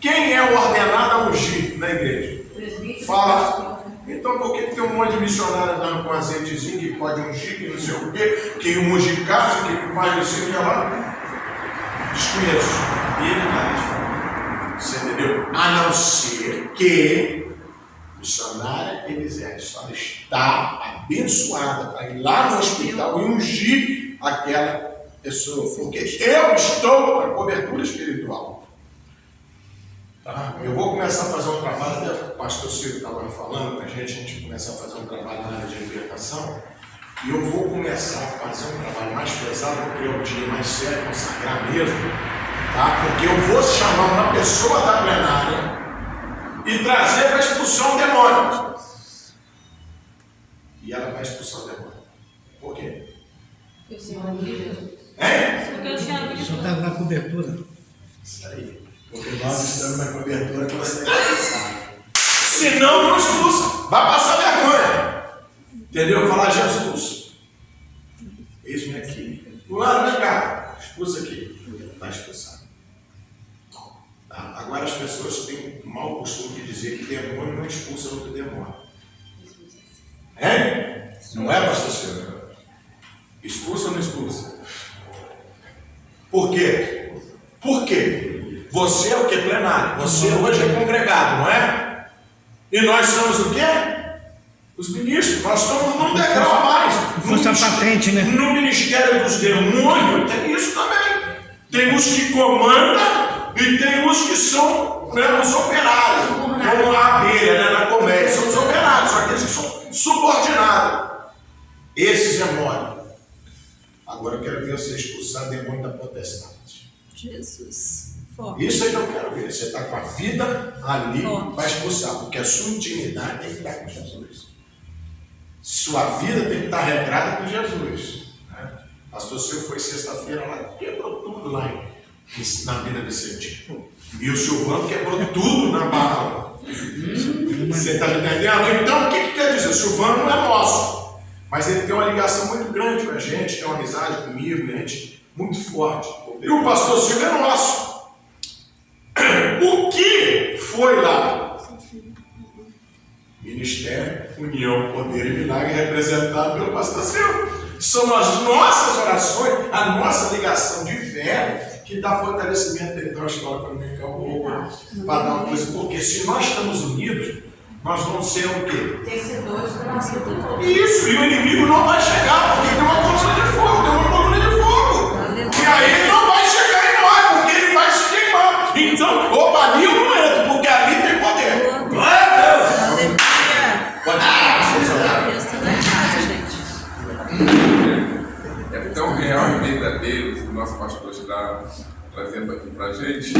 Quem é ordenado a ungir na igreja? Fala. Então, por que tem um monte de missionário andando com azeitezinho que pode ungir, que não sei o quê, que unge casa, que faz não sei o que lá? Desconheço. Você entendeu? A não ser que missionária Elisete só está abençoada para ir lá no hospital e ungir aquela pessoa, porque eu estou na cobertura espiritual. Tá? Eu vou começar a fazer um trabalho, até o pastor Ciro estava falando para a gente começar a fazer um trabalho na área de libertação, e eu vou começar a fazer um trabalho mais pesado, vou criar um dia mais sério, consagrar mesmo, tá? Porque eu vou chamar uma pessoa da plenária e trazer para expulsar um demônio. E ela vai cobertura. Isso aí. Porque nós estamos na cobertura que você deve pensar. Senão, não expulsa. Vai passar vergonha. Entendeu? Falar, Jesus, eis-me aqui. Fulano, vem cá. Expulsa aqui. Está expulsado. Tá? Agora as pessoas têm um mau costume de dizer que demônio não expulsa outro demônio. Hein? Não é, pastor Silvio? Expulsa ou não expulsa? Por quê? Por quê? Você é o que? Plenário. Você hoje é congregado, não é? E nós somos o quê? Os ministros. Nós estamos num degrau a mais. Força patente, né? No ministério dos demônios tem isso também. Tem os que comandam e tem os que são, né, os operários. Como a abelha, né, na comédia. São os operários, são aqueles que são subordinados. Esses é mole. Agora eu quero ver você expulsar demônio da potestade. Jesus. Isso aí eu quero ver. Você está com a vida ali para expulsar, porque a sua intimidade tem que estar com Jesus. Sua vida tem que estar regrada com Jesus. Né? Pastor Silvio foi sexta-feira lá, quebrou tudo lá na Vila Vicentina. E o Silvano quebrou tudo na Barra. Você está me entendendo? Então o que quer dizer? O Silvano não é nosso. Mas ele tem uma ligação muito grande com a gente, tem uma amizade comigo, a gente muito forte. E o pastor Silvio é nosso. O que foi lá? Ministério, União, Poder e Milagre, representado pelo pastor Silvio. São as nossas orações, a nossa ligação de fé, que dá fortalecimento. Ele dá uma história para mim, para dar uma coisa. Porque se nós estamos unidos, nós vamos ser o quê? Tercedores da nossa vida. Isso, e o inimigo não vai chegar, porque tem uma coluna de fogo, tem uma coluna de fogo. E aí ele não vai chegar em nós, porque ele vai se queimar. Então, opa, ali eu não entro, porque ali tem poder. Glória a Deus! Pode falar. Deus está na casa, gente. É tão real e verdadeiro o que o nosso pastor está trazendo aqui para a gente.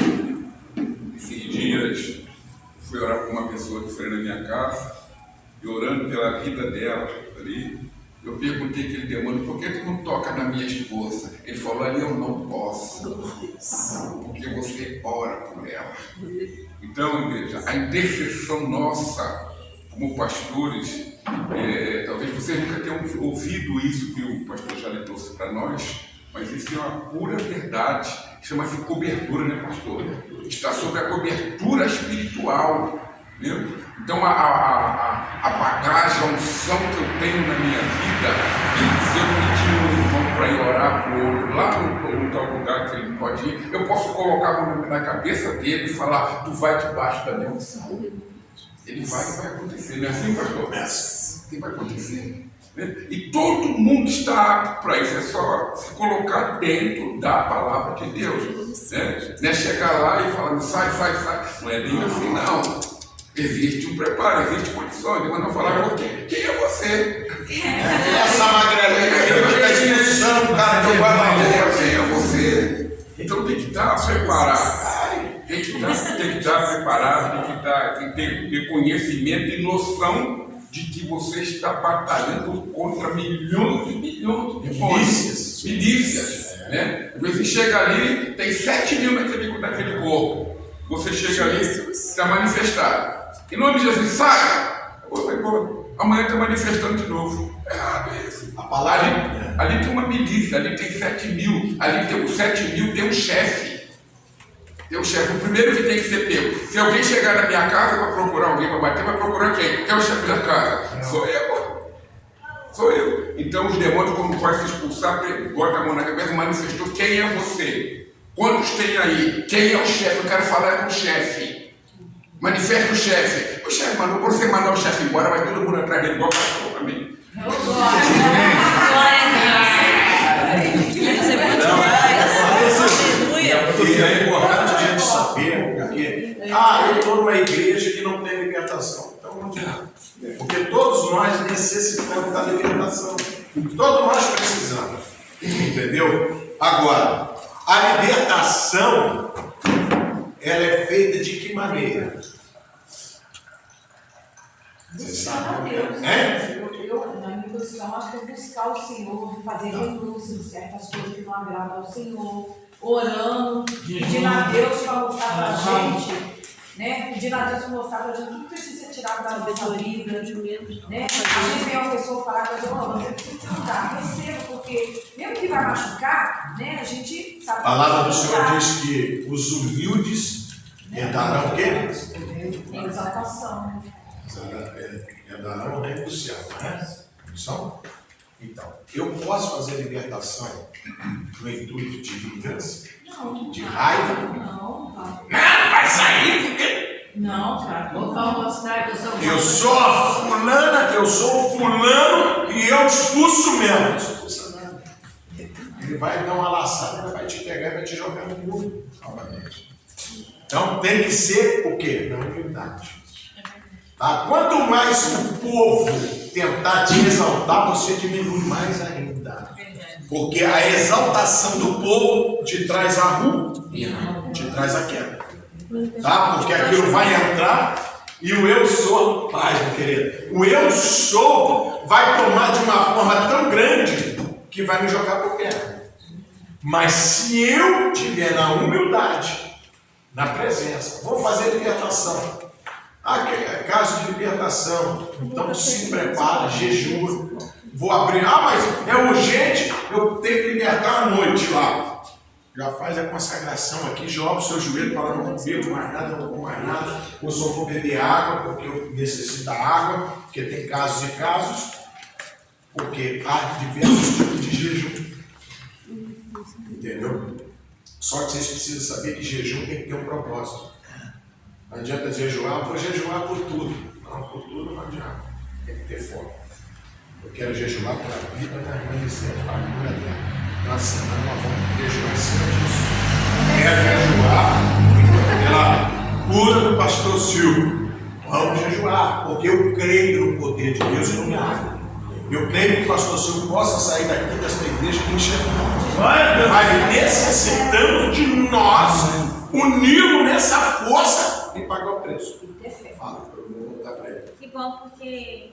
Esses dias, fui orar com uma pessoa que foi na minha casa, e orando pela vida dela ali, eu perguntei aquele demônio, por que tu não toca na minha esposa? Ele falou, ali eu não posso, porque você ora por ela. Então, igreja, a intercessão nossa, como pastores, talvez vocês nunca tenham ouvido isso que o pastor Jalé trouxe para nós, mas isso é uma pura verdade, chama-se cobertura, né, pastor? Está sobre a cobertura espiritual, né? Então a bagagem, a unção que eu tenho na minha vida, se eu pedir um irmão para ir orar para o outro, lá no tal lugar que ele pode ir, eu posso colocar a mão na cabeça dele e falar, tu vai debaixo da minha unção. Ele vai acontecer, não é assim, pastor? Assim vai acontecer. Né? E todo mundo está apto para isso, é só se colocar dentro da palavra de Deus. Né? Não é chegar lá e falar, sai. Não é bem assim, não. Existe um preparo, existe condições, mas não falar por quê? Quem é você? Essa magrelinha que está expulsando o cara que vai lá. Quem é você? Então tem que estar preparado. Tem que estar preparado, tem que ter conhecimento e noção de que você está batalhando contra milhões e milhões de milícias. Né? Você chega ali, tem 7 mil naquele corpo. Você chega ali, está manifestado. Em nome de Jesus, sai! Amanhã está manifestando de novo. Errado isso. A palavra ali tem uma milícia, ali tem 7 mil. Ali tem os 7 mil, tem um chefe. Tem um chefe, o primeiro que tem que ser pego. Se alguém chegar na minha casa para procurar alguém para bater, vai procurar quem? Quem é o chefe da casa? Sou eu. Então os demônios, quando vai se expulsar, bota a mão na cabeça e manifestou quem é você. Quantos tem aí? Quem é o chefe? Eu quero falar com o chefe. Manifesta o chefe. O chefe mandou, quando você mandar o chefe embora, vai todo mundo atrás dele, igual pastor para mim. E é importante a gente saber, porque eu estou numa igreja que não tem libertação. Então não adianta. Porque todos nós necessitamos da libertação. Todos nós precisamos. Entendeu? Agora, a libertação, ela é feita de que maneira? Você sabe? Eu, na minha posição, acho que é buscar o Senhor, fazer renúncia em certas coisas que não agradam ao Senhor, orando, pedindo a Deus para mostrar para a gente, né? Pedindo a Deus para mostrar para a gente o que precisa ser tirado da nossa vida, né? A gente vem uma pessoa falar para a gente, você precisa mudar, receba, porque mesmo que vai machucar, né? A gente sabe. A palavra do Senhor diz que os humildes herdarão o quê? Exaltação. Herdarão o reino do céu, não é? São? Então, eu posso fazer libertação no intuito de vingança? Não. De raiva? Não. Não, vai sair porque... Não, cara. Vamos mostrar que eu sou Eu sou a fulana, eu sou o fulano e eu expulso mesmo. Não expulsa nada. Ele vai dar uma laçada, vai te pegar e vai te jogar no mundo novamente. Então tem que ser o quê? Na humildade. Tá? Quanto mais o povo tentar te exaltar, você diminui mais ainda. Porque a exaltação do povo te traz a ruína, te traz a queda. Tá? Porque aquilo vai entrar e o eu sou, paz, meu querido, o eu sou vai tomar de uma forma tão grande que vai me jogar por terra. Mas se eu tiver na humildade, na presença, vou fazer libertação. É caso de libertação, então se prepara, jejua. Vou abrir, mas é urgente, eu tenho que libertar à noite lá. Já faz a consagração aqui, joga o seu joelho para não beber mais nada, não comer mais nada, ou só vou beber água, porque eu necessito da água, porque tem casos e casos, porque há diversos tipos de jejum. Entendeu? Só que vocês precisam saber que jejum tem que ter um propósito. Não adianta jejuar, vou jejuar por tudo. Não, por tudo não adianta. Tem que ter foco. Eu quero jejuar pela vida da irmã Vicente, para a cura dela. Na semana nós vamos jejuar em cima disso. Quero jejuar pela cura do pastor Silvio. Vamos jejuar, porque eu creio no poder de Deus e no milagre. Eu creio que o pastor Silvio possa sair daqui desta igreja e enxergar. Mas necessitamos de nós unirmos nessa força e pagar o preço. Fala, eu vou voltar para ele. Que bom, porque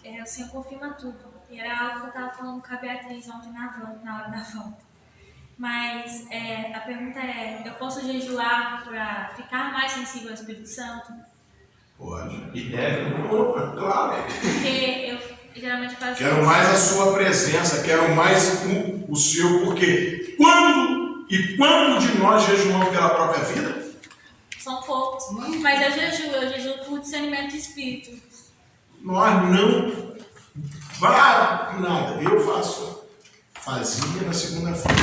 o Senhor confirma tudo. E era algo que eu estava falando com a Beatriz ontem na hora da volta. Mas a pergunta é, eu posso jejuar para ficar mais sensível ao Espírito Santo? Pode. E deve. Claro. Porque eu geralmente faço Quero mais a sua presença, quero mais o seu, porque quando de nós jejuamos pela própria vida? São poucos. Mas eu jejuo por discernimento de espírito. Nós não nada. Eu fazia na segunda-feira,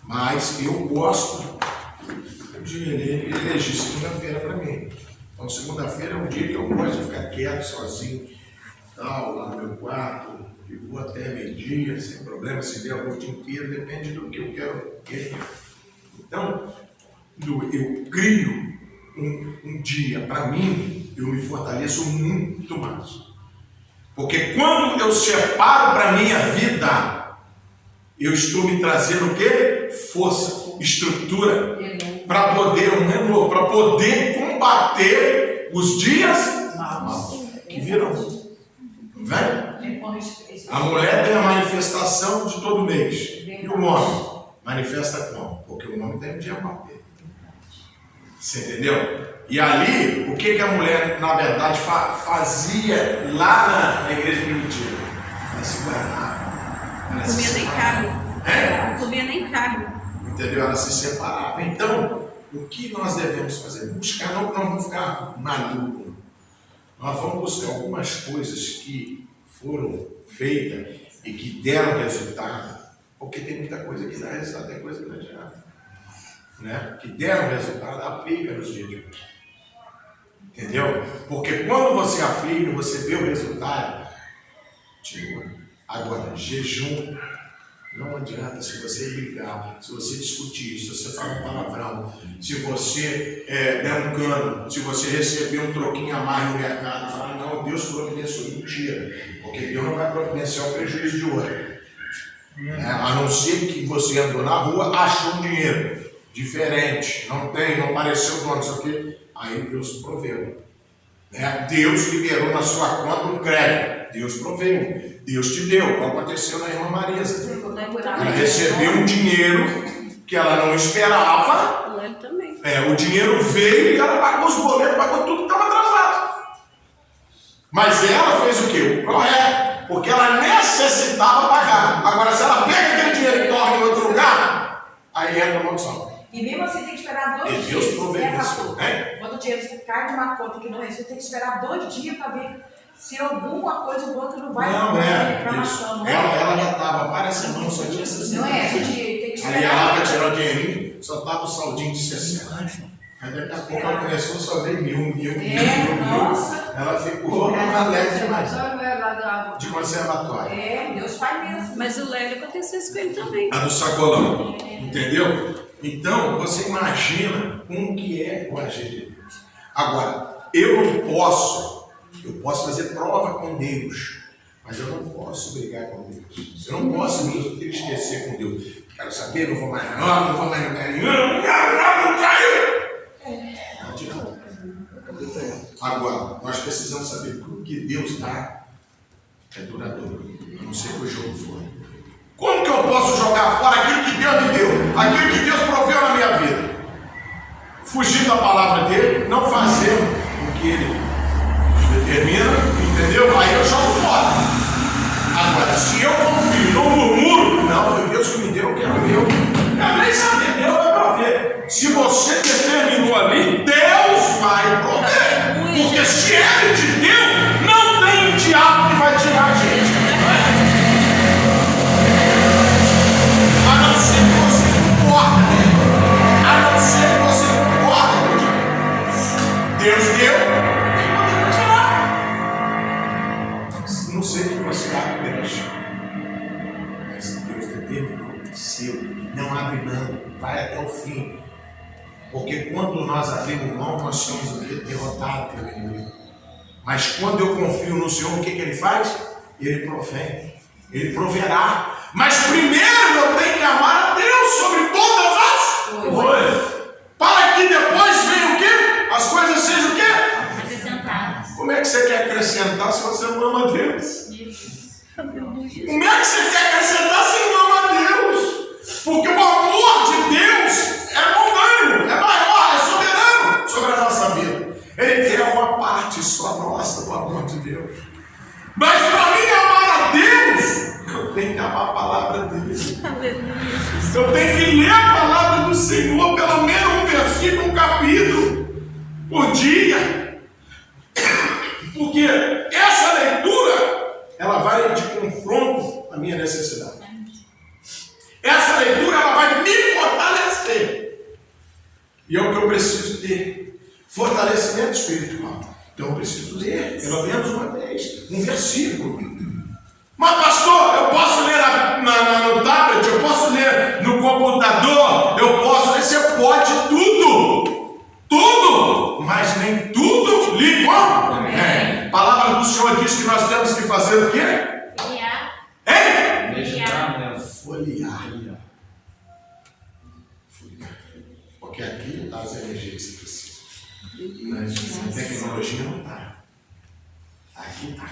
mas eu gosto de eleger segunda-feira para mim. Então segunda-feira é um dia que eu gosto de ficar quieto, sozinho, tal, lá no meu quarto, e vou até meio-dia, sem problema, se der o dia inteiro, depende do que eu quero. Então, eu crio um dia para mim, eu me fortaleço muito mais. Porque quando eu separo para a minha vida, eu estou me trazendo o quê? Força, estrutura, para poder para poder combater os dias maus que virão. Vem? A mulher tem a manifestação de todo mês. E o homem manifesta como? Porque o homem tem um dia mau dele. Você entendeu? E ali, o que a mulher, na verdade, fazia lá na igreja primitiva? Ela se guardava. Não comia nem carne. Não comia nem carne. Entendeu? Ela se separava. Então, o que nós devemos fazer? Buscar, não vamos ficar malucos. Nós vamos buscar algumas coisas que foram feitas e que deram resultado. Porque tem muita coisa que dá resultado, tem coisa que não adianta. Né? Que deram resultado, aplica nos dias de hoje. Entendeu? Porque quando você aplica, você vê o resultado. Continua. Agora, jejum não adianta se você brigar, se você discutir, se você falar um palavrão, se você der um cano, se você receber um troquinho a mais no mercado e falar, não, Deus providenciou. Mentira. Porque Deus não vai providenciar o prejuízo de outro. A não ser que você andou na rua, achou um dinheiro diferente, não apareceu dono, não sei o quê. Aí Deus proveu. Deus liberou na sua conta um crédito. Deus proveu. Deus te deu. Aconteceu na irmã Marisa. Ela recebeu um dinheiro que ela não esperava. O Hélio também. O dinheiro veio e ela pagou os boletos, pagou tudo que estava atrasado. Mas ela fez o quê? O correto. Porque ela necessitava pagar. Agora, se ela pega aquele dinheiro e torna em outro lugar, aí entra a maldição. E mesmo assim tem que esperar 2 dias. E Deus providenciou, né? Quando o dinheiro cai de uma conta que não é, você tem que esperar 2 dias para ver se alguma coisa o banco não vai Não é. reclamação. Não Ela já estava várias semanas, só tinha 60. Não é, tem que Aí esperar. ia lá para tirar o dinheirinho, só estava o saldinho de 60. Aí daqui a pouco ela começou, só veio mil. Nossa. Ela ficou alegre demais. Conservador. De conservatório. Deus faz mesmo. Mas o Hélio aconteceu isso com ele também. A do sacolão. Entendeu? Então, você imagina como que é o agir de Deus. Agora, eu posso fazer prova com Deus, mas eu não posso brigar com Deus. Eu não posso me entristecer com Deus. Quero saber, não vou mais no carinho. Não caiu! Não adianta. Agora, nós precisamos saber que o que Deus dá é duradouro, a não ser que o jogo for. Como que eu posso jogar fora aquilo que Deus me deu? Aquilo que Deus proveu na minha vida? Fugir da palavra dele, não fazer o que ele determina, entendeu? Aí eu jogo fora. Agora, se eu confio, não murmuro, não, foi Deus que me deu, que era meu. Eu nem sabia, Deus vai prover. Se você determinou ali, Deus vai prover. Porque se ele te deu, não tem um diabo que vai tirar a gente. A não ser que você concorda, a não ser que você concorda com Deus. Deus deu, tem poder para tirar. Não sei que você abre brecha, mas Deus determinou, seu, não abre mão, vai até o fim. Porque quando nós abrimos mão, nós somos derrotados pelo inimigo. Mas quando eu confio no Senhor, o que ele faz? Ele provém, ele proverá. Mas primeiro eu tenho que amar a Deus sobre todas as coisas. Para que depois venha o quê? As coisas sejam o quê? Acrescentadas. Como é que você quer acrescentar se você não ama a Deus? Como é que você quer acrescentar se não ama a Deus? Porque o amor de Deus é longânimo, é maior, é soberano sobre a nossa vida. Ele quer uma parte só nossa do amor de Deus. Mas para mim amar a Deus, eu tenho que amar a palavra dele. Eu tenho que ler a palavra do Senhor, pelo menos um versículo, um capítulo por dia. Porque essa leitura, ela vai de confronto à minha necessidade. Essa leitura, ela vai me fortalecer. E é o que eu preciso ter. Fortalecimento espiritual. Então eu preciso ler, pelo menos uma vez, um versículo. Mas pastor, eu posso ler no tablet, eu posso ler no computador, eu posso ler, você pode tudo. Tudo, mas nem tudo lhe convém. A palavra do Senhor diz que nós temos que fazer o quê? Folhear. Hein? Folhear. Porque aqui está as energias que você precisa. Mas a tecnologia não está. Aqui está.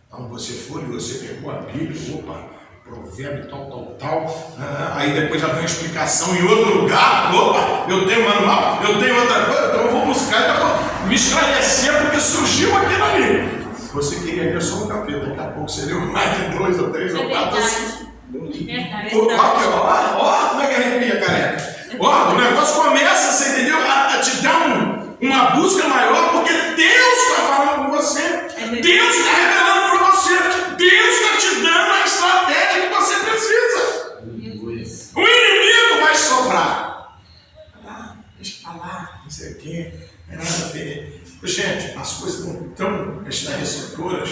Então você folheou, você pegou a Bíblia, opa, provérbio tal. Aí depois já vem uma explicação em outro lugar. Opa, eu tenho manual, eu tenho outra coisa, então eu vou buscar, então eu vou me esclarecer porque surgiu aquilo ali. Você queria ler só um capítulo, daqui a pouco você leu mais de 2 ou 3 ou 4. Verdade. Ó, como é que arrepia, careca? Ó, o negócio começa, você entendeu? A te dar uma busca maior, porque Deus está falando com você. Deus está revelando para você. Deus está te dando a estratégia que você precisa. O inimigo vai soprar. Deixa pra lá, não sei o quê. Não é nada a ver. Gente, as coisas estão tão estarrecedoras,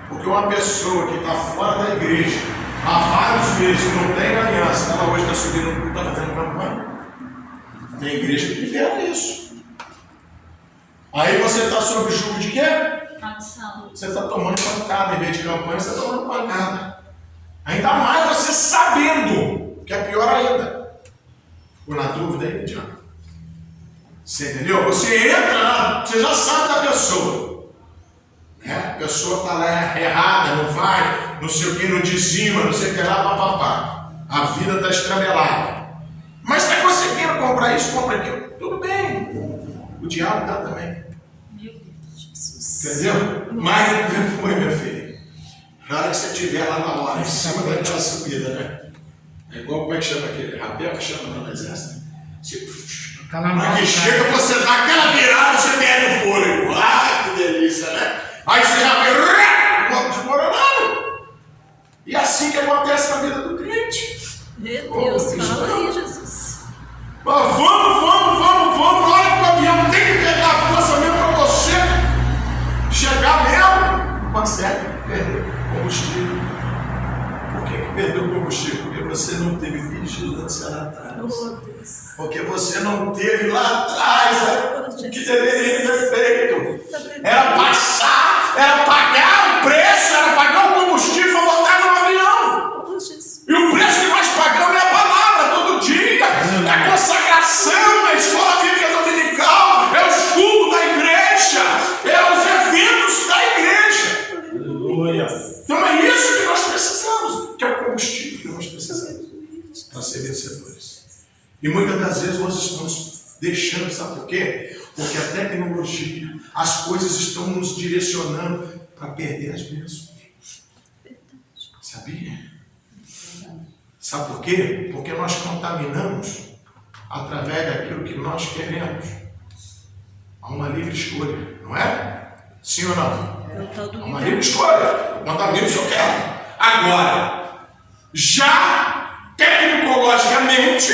porque uma pessoa que está fora da igreja há vários meses, que não tem aliança, ela hoje está subindo no culto, está fazendo campanha. Tem igreja que libera isso. Aí você está sob o jugo de quê? Maldição. Você está tomando pancada, em vez de campanha, você está tomando pancada. Ainda mais você sabendo, que é pior ainda. Ficou na dúvida aí, Diana? Você entendeu? Você entra lá, você já sabe da pessoa. A pessoa está lá errada, não vai, não sei o que, não dizima, não sei o que lá, papapá. A vida está estrambelada. Mas está conseguindo comprar isso, compra aquilo. Tudo bem. O diabo está também. Meu Deus, Jesus. Entendeu? Mas depois, minha filha, na hora que você estiver lá na hora, em cima daquela subida, né? É igual, como é que chama aquele? Rapel que chama no exército. Mas que chega, você dá aquela virada, você perde o fôlego. Ah, que delícia, né? Aí você já vê, desmoronando. E é assim que acontece na vida do crente. Meu Deus, fala aí, Jesus. Mas vamos. Na hora que o avião tem que pegar a força mesmo para você chegar mesmo, não consegue perder combustível. Por que perdeu o combustível? Porque você não teve vigilância lá atrás. Porque você não teve lá atrás o que deveria ter feito. Era passar, era pagar o preço, era pagar o combustível para botar no avião. E o preço que nós pagamos é a palavra todo dia. É a consagração, é a escola bíblica dominical, é o estudo da igreja, é os eventos da igreja. Aleluia. Então é isso que nós precisamos, que é o combustível que nós precisamos para ser vencedores. E muitas das vezes nós estamos deixando, sabe por quê? Porque a tecnologia, as coisas estão nos direcionando para perder as bênçãos. Sabia? Sabe por quê? Porque nós contaminamos através daquilo que nós queremos. Há uma livre escolha, não é? Sim ou não? Há uma livre escolha. Eu contamino se eu quero. Agora, já tecnologicamente,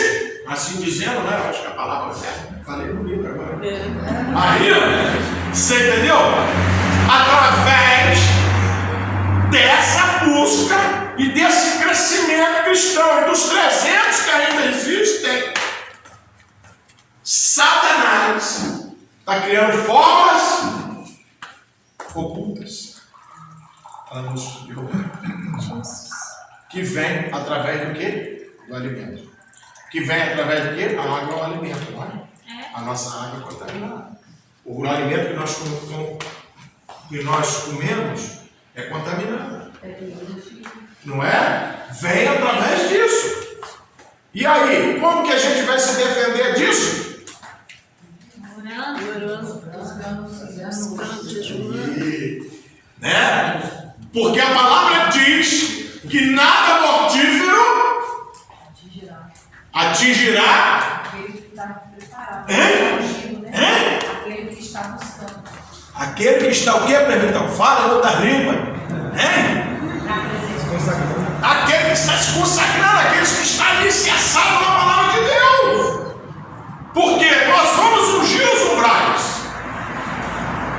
assim dizendo, né? Eu acho que a palavra é. Falei no livro agora. Aí, você entendeu? Através dessa busca e desse crescimento cristão e dos 300 que ainda existem, Satanás está criando formas ocultas para nos derrubar. Que vem através do quê? Do alimento. Que vem através do quê? A água é o alimento, não é? A nossa água é contaminada. O alimento que nós comemos é contaminado. Não é? Vem através disso. E aí, como que a gente vai se defender disso? Né? Porque a palavra diz que nada mortífero atingirá Aquele que está preparado. Aquele que está buscando. Aquele que está o quê, então? Fala em outra língua. Aquele que está se consagrando, aqueles que estão alicerçados na palavra de Deus. Porque nós vamos ungir os umbrais.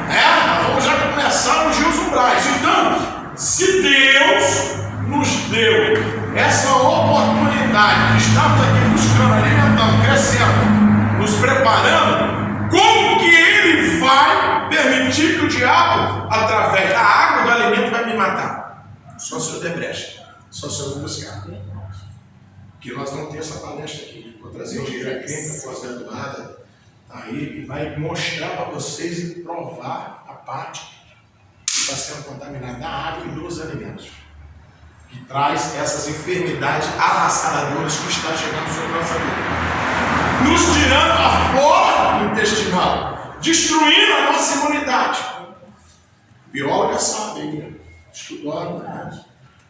Nós vamos já começar a ungir os umbrais. Então, se Deus nos deu essa oportunidade de estarmos aqui buscando, alimentando, crescendo, nos preparando, como que Ele vai permitir que o diabo, através da água do alimento, vai me matar? Só se eu der brecha, só se eu não buscar. Que nós vamos ter essa palestra aqui. Vou trazer o engenheiro clínico, pós-graduada, aí, e vai mostrar para vocês e provar a parte que está sendo contaminada da água e dos alimentos. Que traz essas enfermidades avassaladoras que está chegando sobre a nossa vida. Nos tirando a flora intestinal, destruindo a nossa imunidade. Bióloga sabe, hein? Estudaram, né?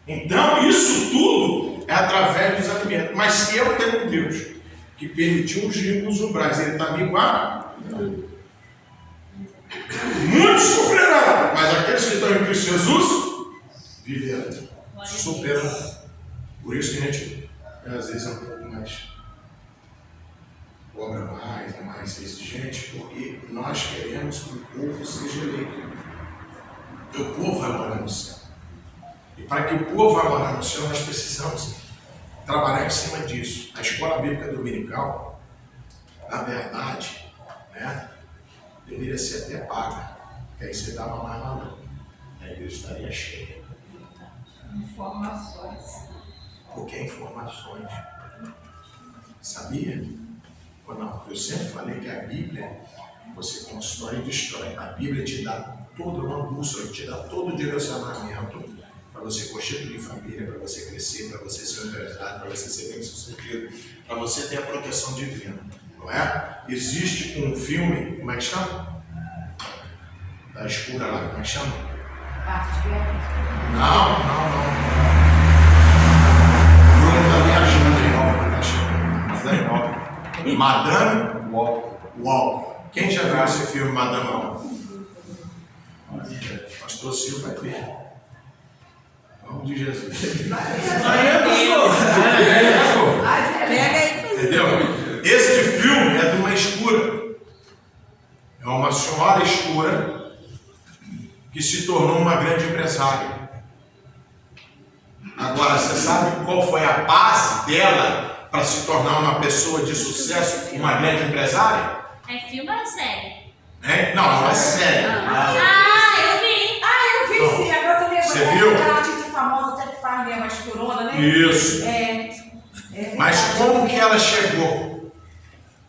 Então, isso tudo é através dos alimentos. Mas se eu tenho um Deus que permitiu ungir os umbrais, Ele está me guardando. Muitos sofrerão, mas aqueles que estão em Cristo Jesus viverão, superarão. Por isso que a gente, às vezes, é um pouco mais, cobra mais, é mais exigente, porque nós queremos que o povo seja eleito. O povo vai morar no céu. E para que o povo vá morar no céu, nós precisamos trabalhar em cima disso. A escola bíblica dominical, na verdade, né, deveria ser até paga, porque aí você dava mais valor. A igreja estaria cheia. Informações. Porque é informações. Sabia? Ou não? Eu sempre falei que a Bíblia você constrói e destrói. A Bíblia te dá toda uma bússola, te dá todo o direcionamento para você constituir família, para você crescer, para você ser um empresário, para você ser bem-sucedido, para você ter a proteção divina, não é? Existe um filme, como é que chama? Da escura lá, como é que chama? Não. Bruno tá viajando em obra, Madame Walker. Quem já viu esse filme, Madame Walker? Pastor Silvio vai ver. Em nome de Jesus. Entendeu? Esse filme é de uma escura. É uma senhora escura que se tornou uma grande empresária. Agora, você sabe qual foi a base dela para se tornar uma pessoa de sucesso, uma grande empresária? É filme ou é série? Não é sério. Eu vi! Eu vi sim, agora eu tô lembrando. Você viu? Aquela artista famosa até que faz mesmo, a escurona, né? Isso. Mas como que ela chegou?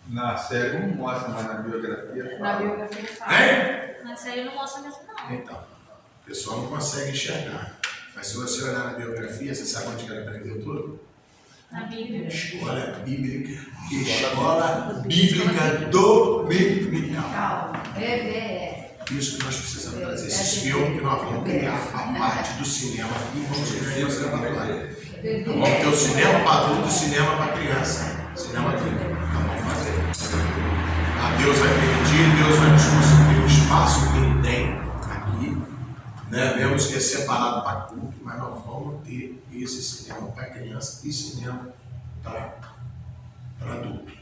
Na série não mostra, mas na biografia. Na biografia fala. Na série não mostra mesmo, não. Então, o pessoal não consegue enxergar. Mas se você olhar na biografia, você sabe onde que ela aprendeu tudo? Na Bíblia. Escola bíblica. Escola bíblica dominical. Isso que nós precisamos trazer. Esses filmes que nós vamos criar a parte do cinema e vamos criar o cinema. Então vamos ter o cinema para adulto e o cinema para criança. Cinema bíblico. Então vamos fazer. Deus vai permitir, Deus vai nos conceder o espaço que Ele tem aqui. Mesmo que é separado para culto, mas nós vamos ter esse cinema para criança e cinema para adulto.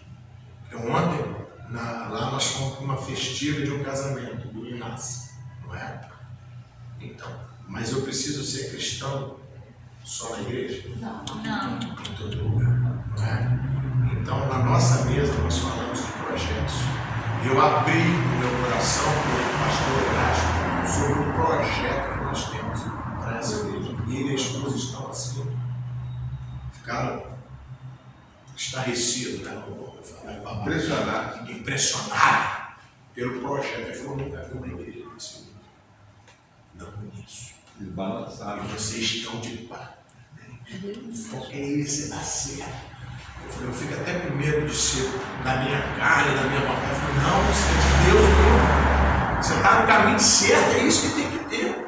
Então, ontem, lá nós fomos para uma festiva de um casamento do Inácio, não é? Então, mas eu preciso ser cristão só na igreja? Não. Em todo lugar, não é? Então, na nossa mesa, nós falamos de projetos. Eu abri o meu coração para o pastor Horácio sobre o projeto que nós temos para essa igreja. E ele e a esposa estão assim, ficaram estarrecidos, né? Impressionados pelo projeto. Ele falou: nunca vi uma igreja assim. Não nisso. Desbalançado. Vocês estão de pá. O foco é esse, dá certo. Eu fico até com medo de ser da minha carne, da minha vontade. Eu falei: não, isso é de Deus mesmo. Você está no caminho certo, é isso que tem que ter.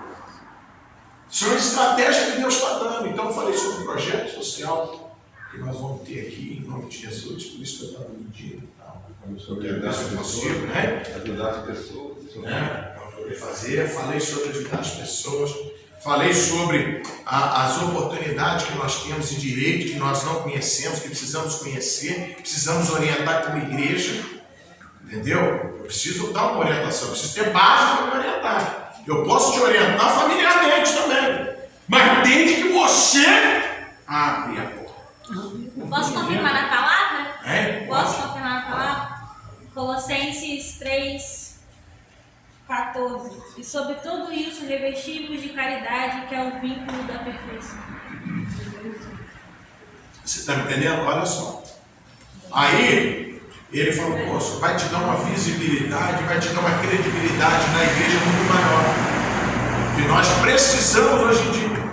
Isso é uma estratégia que Deus está dando. Então eu falei sobre o projeto social que nós vamos ter aqui em nome de Jesus, por isso que eu estava pedindo. Sobre ajudar as pessoas, né? Ajudar as pessoas. Para poder fazer, falei sobre ajudar as pessoas. Falei sobre as oportunidades que nós temos e direitos que nós não conhecemos, que precisamos conhecer, precisamos orientar como igreja, entendeu? Eu preciso dar uma orientação, eu preciso ter base para me orientar. Eu posso te orientar familiarmente também, mas desde que você abre a porta. Posso confirmar na palavra? Posso confirmar na palavra? Colossenses 3:14. E sobre tudo isso, revestivos de caridade, que é o vínculo da perfeição. Você está me entendendo? Olha só. Aí, ele falou: pô, isso vai te dar uma visibilidade, vai te dar uma credibilidade na igreja muito maior. Que nós precisamos hoje em dia.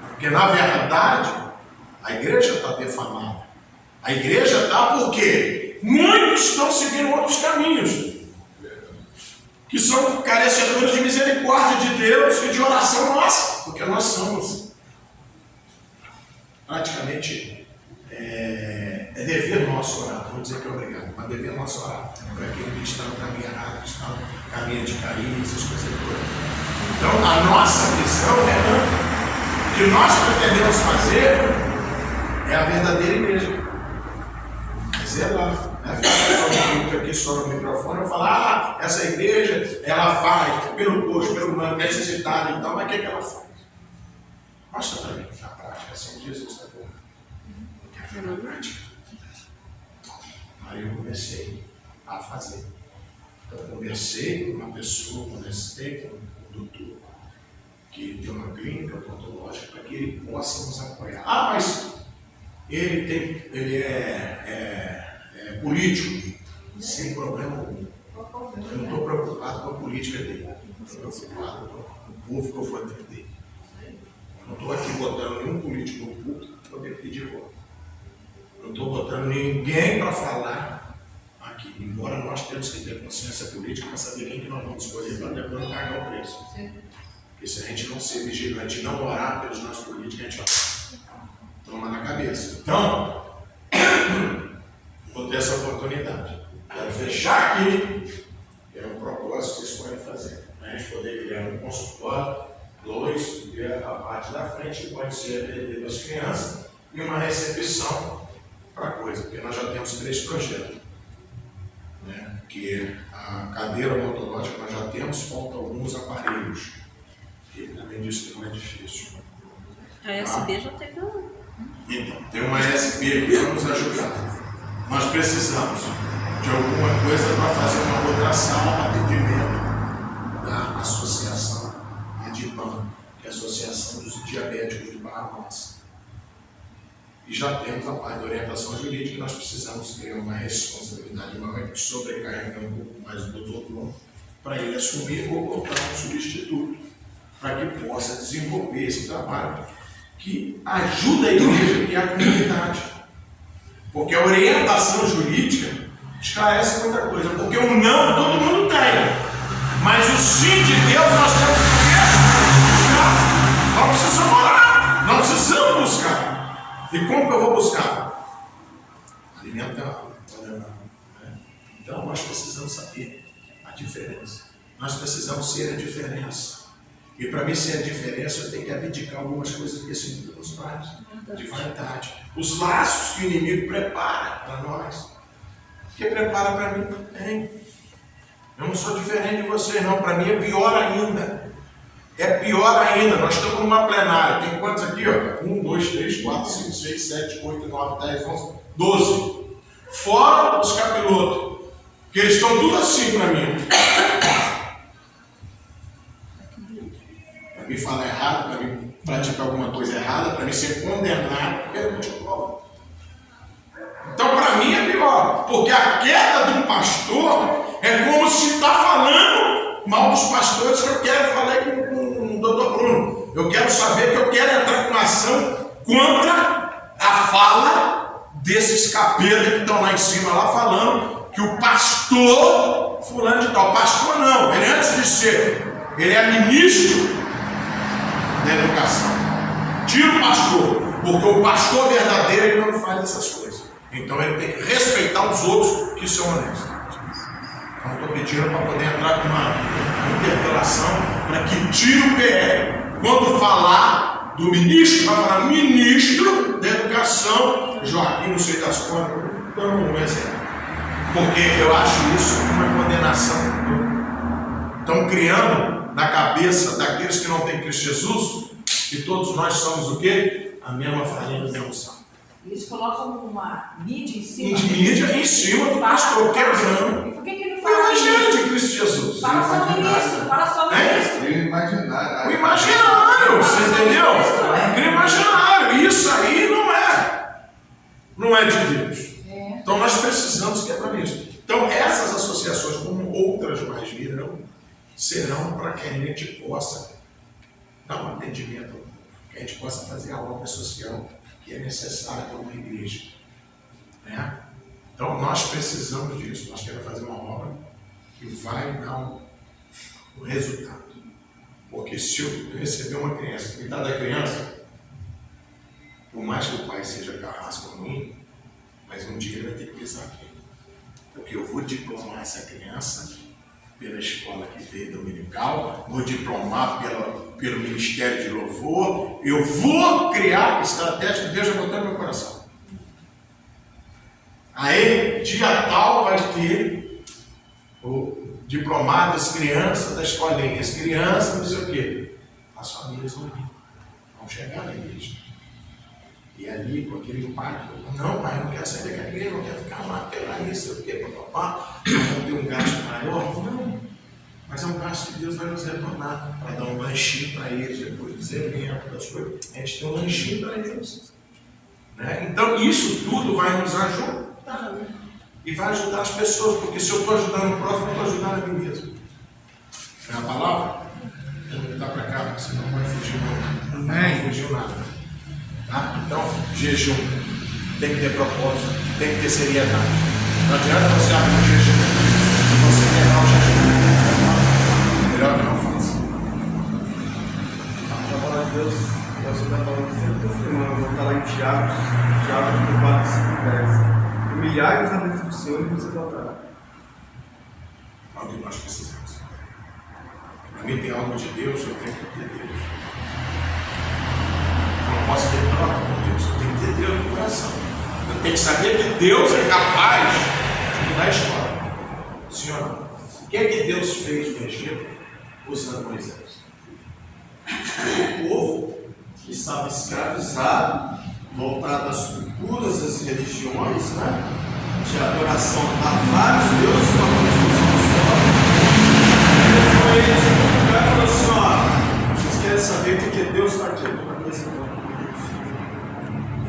Porque, na verdade, a igreja está defamada. A igreja está porque muitos estão seguindo outros caminhos, que são carecedores de misericórdia de Deus e de oração nossa, porque nós somos praticamente é dever nosso orar, não vou dizer que é obrigado, mas dever nosso orar para aquele que está no caminho errado, que está no caminho de cair, essas coisas todas. Então a nossa visão o que nós pretendemos fazer é a verdadeira igreja. Sei lá, ficar aqui só no microfone e falar: essa igreja, ela faz pelo posto, pelo humano, necessitado e tal, mas o que ela faz? Mostra para mim na prática, assim, Jesus está bom. Quer ver na prática? Aí eu comecei a fazer. Então, eu conversei com uma pessoa, conversei com um doutor, que ele tem uma clínica odontológica, para que ele possa nos apoiar. Mas ele é político, sem problema algum. Eu não estou preocupado com a política dele. Eu estou preocupado com o povo que eu vou atender. Eu não estou aqui botando nenhum político no público para poder pedir voto. Eu não estou botando ninguém para falar aqui. Embora nós temos que ter consciência política para saber quem que nós vamos escolher para depois não pagar o preço. Porque se a gente não ser vigilante, não orar pelos nossos políticos, a gente vai tomar na cabeça. Então, vou ter essa oportunidade. Quero fechar aqui. É um propósito que vocês podem fazer. A gente poder criar um consultório, 2, porque a parte da frente pode ser atender as crianças e uma recepção para a coisa, porque nós já temos 3 projetos. Né? Que a cadeira odontológica nós já temos, faltam alguns aparelhos. Ele também disse que não é difícil. A SB já teve um. Então, tem uma SB que vai nos ajudar. Nós precisamos de alguma coisa para fazer uma outra sala para atendimento da associação ADIPAN, que é a Associação dos Diabéticos de Barra Mansa. E já temos a parte da orientação jurídica, nós precisamos ter uma responsabilidade maior que sobrecarregar um pouco mais o doutor Bruno para ele assumir ou botar um substituto, para que possa desenvolver esse trabalho que ajuda a igreja e a comunidade. Porque a orientação jurídica esclarece muita coisa, porque o não todo mundo tem, mas o sim de Deus nós temos que buscar. Não precisamos orar, não precisamos buscar. E como que eu vou buscar? Alimentando, orando. Né? Então nós precisamos saber a diferença. Nós precisamos ser a diferença. E para mim ser a diferença, eu tenho que abdicar algumas coisas que esse mundo nos traz, de vaidade. Os laços que o inimigo prepara para nós. Que prepara para mim também. Eu não sou diferente de vocês, não. Para mim é pior ainda. É pior ainda. Nós estamos numa plenária. Tem quantos aqui? Ó? 1, 2, 3, 4, 5, 6, 7, 8, 9, 10, 11, 12. Fora os capilotos. Que eles estão tudo assim para mim. Para me falar errado, para me praticar alguma coisa errada, para me ser condenado pelo protocolo. Então, para mim é pior, porque a queda de um pastor é como se está falando mal dos pastores que eu quero falar com o doutor Bruno. Eu quero saber que eu quero entrar com ação contra a fala desses capetas que estão lá em cima, lá falando que o pastor fulano de tal. Pastor não, ele antes de ser, ele é ministro da educação. Tira o pastor, porque o pastor verdadeiro ele não faz essas coisas. Então ele tem que respeitar os outros que são honestos. Então estou pedindo para poder entrar com uma interpelação para que tire o PR. Quando falar do ministro, vai falar ministro da educação, Joaquim, não sei das contas, dando um exemplo. Porque eu acho isso uma condenação. Estão criando na cabeça daqueles que não têm Cristo Jesus que todos nós somos o quê? A mesma farinha do mesmo sal. Eles colocam uma mídia em cima. Mídia em cima do pastor quebrando. E por que ele não O fala evangelho de Cristo Jesus. Fala só o ministro, fala só o ministro. O imaginário. O imaginário, você entendeu? O imaginário. Isso aí não é de Deus. Então nós precisamos quebrar isso. Então essas associações, como outras mais virão, serão para que a gente possa dar um atendimento, que a gente possa fazer a obra social que é necessária para uma igreja. Né? Então nós precisamos disso. Nós queremos fazer uma obra que vai dar um resultado. Porque se eu receber uma criança, cuidar da criança, por mais que o pai seja carrasco ruim, mas um dia ele vai ter que pisar aqui. Porque eu vou diplomar essa criança pela escola que veio dominical, vou diplomar pelo Ministério de Louvor, eu vou criar estratégia que Deus já botou no meu coração. Aí, dia tal, vai ter o diplomado das crianças da escolinha, as crianças, não sei o quê. As famílias vão chegar na igreja. E ali, com aquele impacto, não, pai, não quero sair daquela igreja, não quero ficar lá, quebrar isso, o quê, papá, vamos ter um gasto maior. Não, mas é um gasto que Deus vai nos retornar, para dar um lanchinho para eles, depois dos eventos, das coisas, a gente tem um lanchinho para eles. Né? Então, isso tudo vai nos ajudar. e vai ajudar as pessoas, porque se eu estou ajudando o próximo, eu estou ajudando a mim mesmo. É a palavra? Vou voltar para cá, porque senão não vai fugir muito. Não fugiu nada. Tá? Então, jejum tem que ter propósito, tem que ter seriedade. Não adianta você abrir um jejum e você quebrar o jejum. Melhor que não faça. A palavra de Deus, você está falando sempre da semana, vou estar lá em Tiago 4, 5, 10. Humilhai-vos na presença do Senhor e você voltará. É o que nós precisamos. Para mim tem algo de Deus, eu tenho que ter Deus. Eu não posso ter troca com Deus, eu tenho que ter Deus no coração. Eu tenho que saber que Deus é capaz de mudar a história. Senhor, o que é que Deus fez no Egito usando Moisés? O povo que estava escravizado, voltado às culturas, às religiões, né? De adoração a vários deuses, uma confusão só. Ele foi eles e falou assim: ó, vocês querem saber o que Deus está aqui? Eu estou apresentando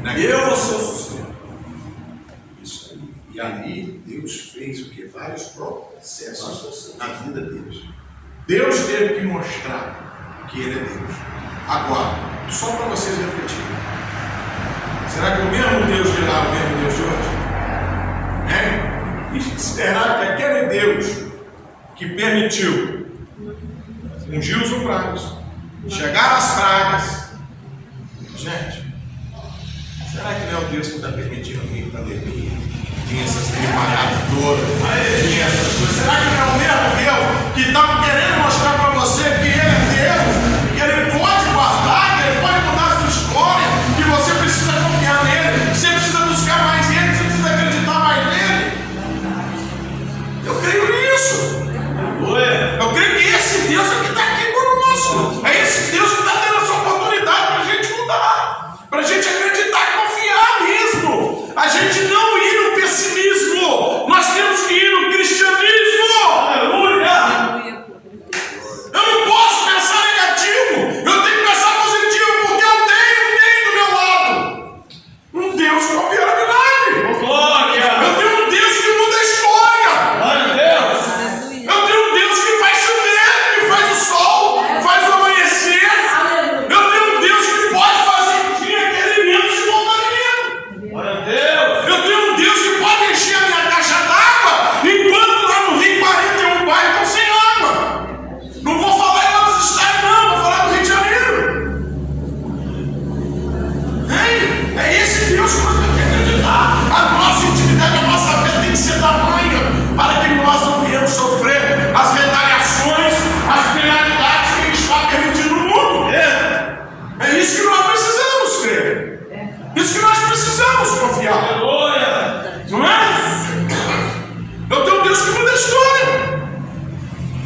a Deus. Eu vou ser o sustento. Isso aí. E ali Deus fez o que? Vários processos na vida deles. Deus teve que mostrar que Ele é Deus. Agora, só para vocês refletirem. Será que o mesmo Deus de lá é o mesmo Deus de hoje? E será que aquele Deus que permitiu ungir os umbrais, chegar às pragas, gente, será que não é o Deus que está permitindo vir pandemia, vir essas grimalhadas todas, vir essas coisas? Será que não é o mesmo Deus que está querendo mostrar para você que Ele é Deus, que Ele pode guardar, que Ele pode mudar a sua história, que você precisa confiar nele, você precisa buscar mais Ele, você precisa acreditar mais nele? Eu creio nisso. Eu creio que esse Deus é que está aqui conosco. É esse Deus que está dando essa oportunidade para a gente mudar, para a gente acreditar e confiar mesmo. A gente não ir no pessimismo, nós temos que ir no cristianismo. Aleluia! Eu não posso pensar negativo, eu tenho que pensar positivo, porque eu tenho do meu lado um Deus que opera milagre. Eu tenho um Deus que muda a história. Glória a Deus. Eu tenho um Deus que faz chover, que faz o sol, faz o amanhecer. Eu tenho um Deus que pode fazer dia aquele vento se voltar alimento. Glória a Deus. Eu tenho um Deus que pode encher a minha caixa d'água enquanto lá no Rio 41 bairros estão sem água. Não vou falar em outros estados, não, vou falar do Rio de Janeiro. É esse Deus que nós temos que acreditar. A nossa intimidade, a nossa fé tem que ser tamanha para que nós não venhamos sofrer as retaliações, as penalidades que a gente está permitindo no mundo. É isso que nós precisamos crer. Isso que nós precisamos confiar. Não é? Eu tenho um Deus que muda a história.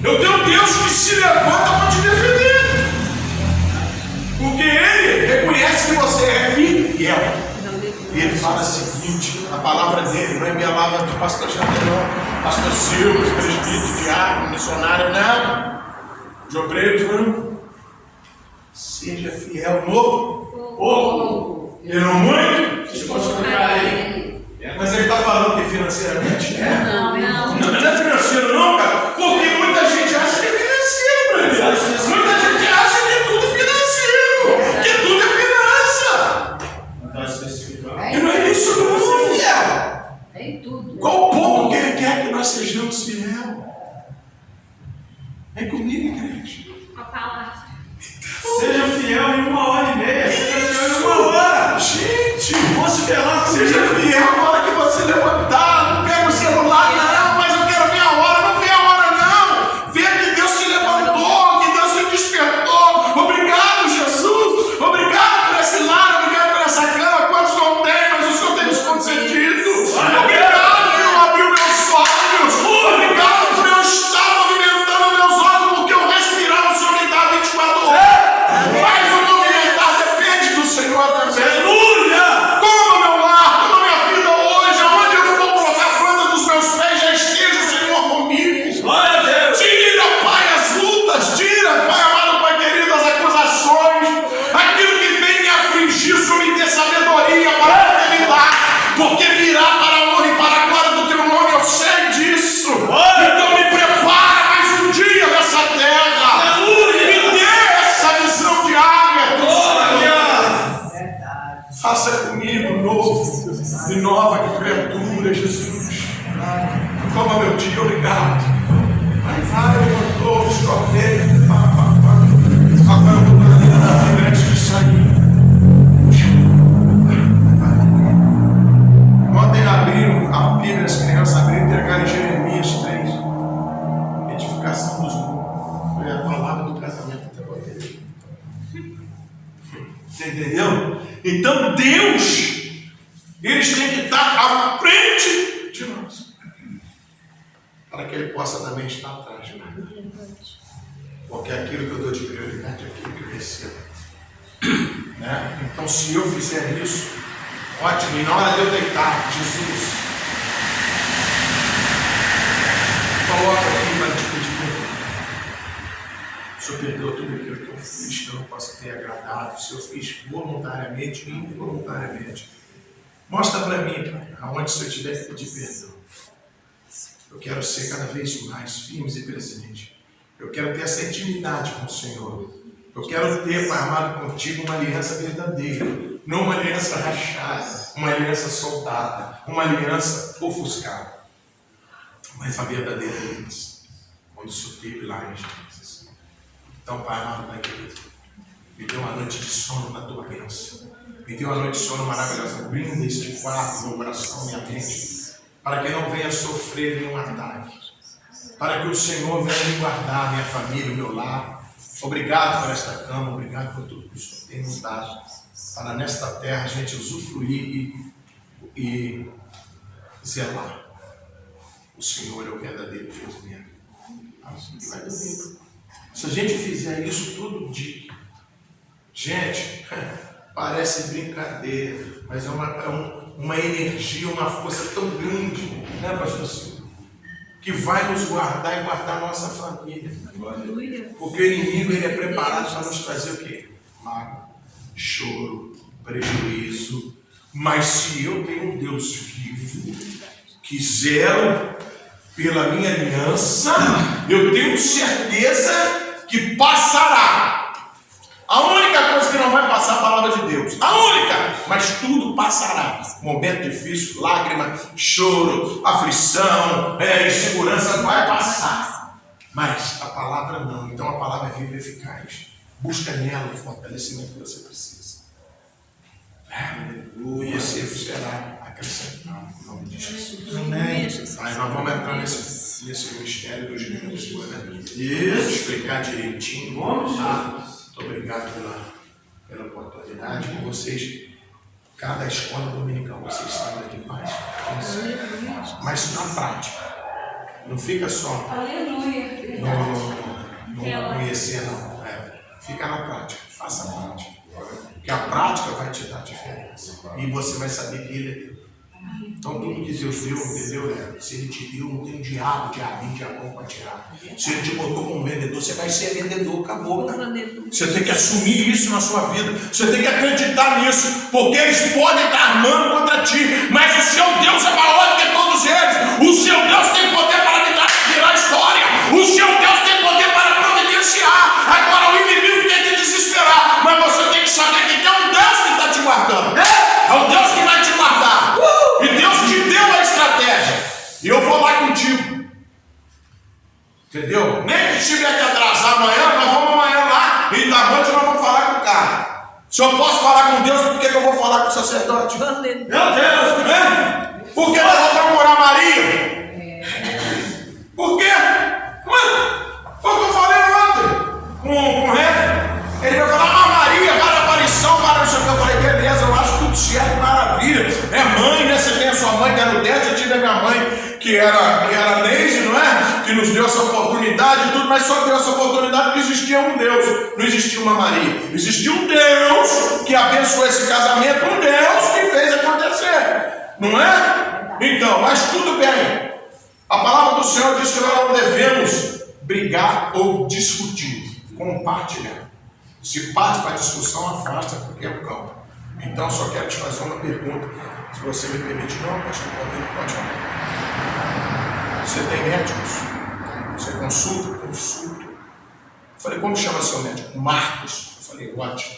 Eu tenho um Deus que se levanta para te defender. Porque Ele reconhece que você é fiel. E Ele fala o seguinte, a palavra dele não é minha palavra de pastor Xavier, não. Pastor Silva, presbítero, diácono, missionário, não. De obreiros, não. Seja fiel no pouco. E no muito, se multiplicar ele. Mas ele está falando que financeiramente Não. Não é financeiro não, cara. Porque muita gente acha que é financeiro, meu Deus. Muita gente acha que é tudo financeiro. Que tudo é finança. Não está especificando. E não é isso não, fiel. Tem tudo. Qual o ponto que Ele quer que nós sejamos fiel? Vem comigo, igreja. A palavra. Seja fiel em 1h30, seja fiel em 1 hora. Gente, Fosse fiel, seja fiel na hora que você levantar. Não pega o celular, não, mas eu quero ver a hora. Não vê a hora, não. Vê que Deus te levantou, que Deus te despertou. Obrigado, Jesus. Obrigado por esse lar, obrigado por essa cama. Quantos não tem, mas o Senhor tem nos concedido. Obrigado por eu abrir meus olhos. Obrigado por eu estar movimentando meus olhos, porque eu respirar, o Senhor me dá 24 horas. Mas o movimentar depende do Senhor também. Aleluia! Como meu lar, como minha vida hoje, aonde eu vou é a palavra do casamento até agora. Você entendeu? Então Deus, eles têm que estar à frente de nós, para que Ele possa também estar atrás de nós. Porque aquilo que eu dou de prioridade é aquilo que eu recebo. Né? Então, se eu fizer isso, ótimo. E na hora de eu deitar, Jesus, coloca aqui para te pedir perdão. O Senhor perdoa tudo aquilo que eu fiz, que eu não possa ter agradado. Se eu fiz voluntariamente ou involuntariamente. Mostra para mim, Pai, aonde o Senhor tiver que pedir perdão. Eu quero ser cada vez mais firmes e presentes. Eu quero ter essa intimidade com o Senhor. Eu quero ter, Pai amado, contigo uma aliança verdadeira. Não uma aliança rachada, uma aliança soldada, uma aliança ofuscada. Mas a verdadeira aliança. Quando o Senhor teve lá em Jesus. Então, Pai amado, Pai querido, me dê uma noite de sono na tua bênção. Me dê uma noite de sono maravilhosa. Brinda este quarto, meu coração, minha mente, para que eu não venha sofrer nenhum ataque. Para que o Senhor venha me guardar, minha família, o meu lar. Obrigado por esta cama, obrigado por tudo que o Senhor tem nos dado. Para nesta terra a gente usufruir e zelar. O Senhor é o verdadeiro Deus mesmo. E vai dormir. Se a gente fizer isso todo dia, gente, parece brincadeira, mas é uma energia, uma força tão grande, né, pastor Silvio? Que vai nos guardar e guardar a nossa família. Porque o inimigo, ele é preparado para nos trazer o quê? Mágoa, choro, prejuízo. Mas se eu tenho um Deus vivo, que zelo pela minha aliança, eu tenho certeza que passará. A única coisa que não vai passar é a palavra de Deus. A única! Mas tudo passará. Momento difícil, lágrima, choro, aflição, insegurança, vai passar. Mas a palavra não. Então a palavra é viva e eficaz. Busca nela o fortalecimento que você precisa. Aleluia. Você será acrescentado em nome de Jesus. Amém. Aí nós vamos entrar nesse mistério dos jejuns. Isso. Explicar direitinho. Vamos lá. Muito obrigado pela oportunidade que vocês, cada escola dominical, vocês sabem aqui mais. Mas na prática, não fica só no conhecer, não. Fica na prática, faça a prática. Porque a prática vai te dar diferença. E você vai saber que Ele é Deus. Então tudo que Deus deu, entendeu? Se Ele te deu, não tem diabo para tirar. Se Ele te botou como vendedor, você vai ser vendedor, acabou. Cara. Você tem que assumir isso na sua vida. Você tem que acreditar nisso. Porque eles podem estar armando contra ti. Mas o seu Deus é maior do que todos eles. O seu Deus tem poder para virar a história. O seu Deus tem poder para providenciar. Agora o inimigo quer te desesperar. Mas você tem que saber que tem um Deus que está te guardando. É um Deus que vai te guardar. E Deus te deu a estratégia. E eu vou lá contigo. Entendeu? Nem que tiver que atrasar amanhã, nós vamos amanhã lá. E da noite nós vamos falar com o cara. Se eu posso falar com Deus, por que eu vou falar com o sacerdote? Meu Deus, né? Por que eu vou procurar Maria? Por quê? Foi o que eu falei ontem com o rei. Ele vai falar, Maria, várias aparição, várias não sei o que. Eu falei, beleza, eu acho tudo certo, maravilha. É mãe, né? Você tem a sua mãe que era o Décio, eu tive a minha mãe que era Neise, não é? Que nos deu essa oportunidade e tudo, mas só deu essa oportunidade porque existia um Deus, não existia uma Maria. Existia um Deus que abençoou esse casamento, um Deus que fez acontecer, não é? Então, mas tudo bem. A palavra do Senhor diz que nós não devemos brigar ou discutir, compartilhar. Se parte para a discussão, afasta porque é o campo. Então, só quero te fazer uma pergunta. Se você me permite, não, pastor, pode falar. Você tem médicos? Você consulta? Consulta. Eu falei, como chama seu médico? Marcos. Eu falei, ótimo.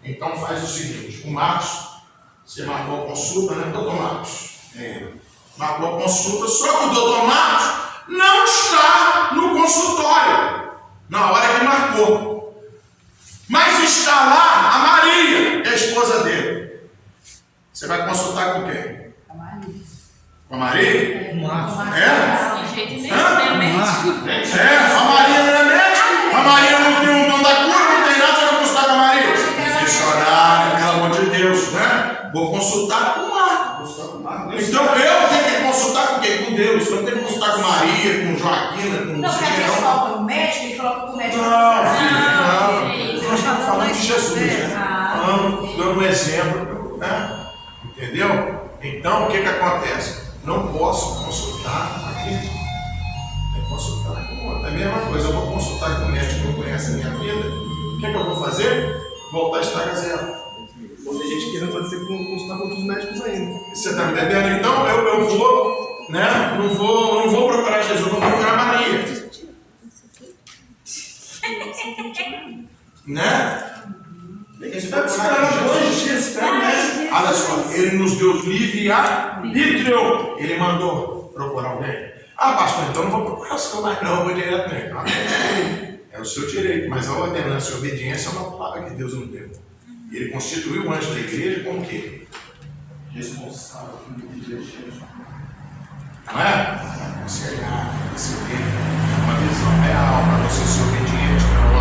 Então faz o seguinte, o Marcos, você marcou a consulta, né, doutor Marcos? Marcou a consulta, só que o doutor Marcos não está no consultório na hora que marcou. Mas está lá a Maria, a esposa dele. Você vai consultar com quem? A Maria. Com a Maria? Com Marcos. É? De jeito nenhum, né, médico? A Maria não é médica? A Deus. Eu não tenho que consultar com Maria, com Joaquina, com Não, porque às vezes Ciro, falta o médico e coloca o médico. não, filho, não. Nós estamos falando de Jesus, né? Falando, dando um exemplo, né? Entendeu? Então, o que acontece? Não posso consultar aqui. É consultar com outro. É a mesma coisa, eu vou consultar com o médico que não conhece a minha vida. O que eu vou fazer? Voltar a estaca zero. Tem gente querendo fazer consultar com outros médicos ainda. Você está me entendendo? Então eu vou, né? Não vou procurar Jesus, eu vou procurar Maria. Né? Está esperando hoje, espera, né? Olha só, ele nos deu livre-arbítrio. Ele mandou procurar alguém. Ah, pastor, então não vou procurar o senhor mais não, eu vou direto nele. É o seu direito, mas a ordenança e a obediência é uma palavra que Deus nos deu. Ele constituiu o anjo da igreja como o quê? Responsável por dirigir. Não é? Você tem uma visão real para você ser obediente. Não, ó,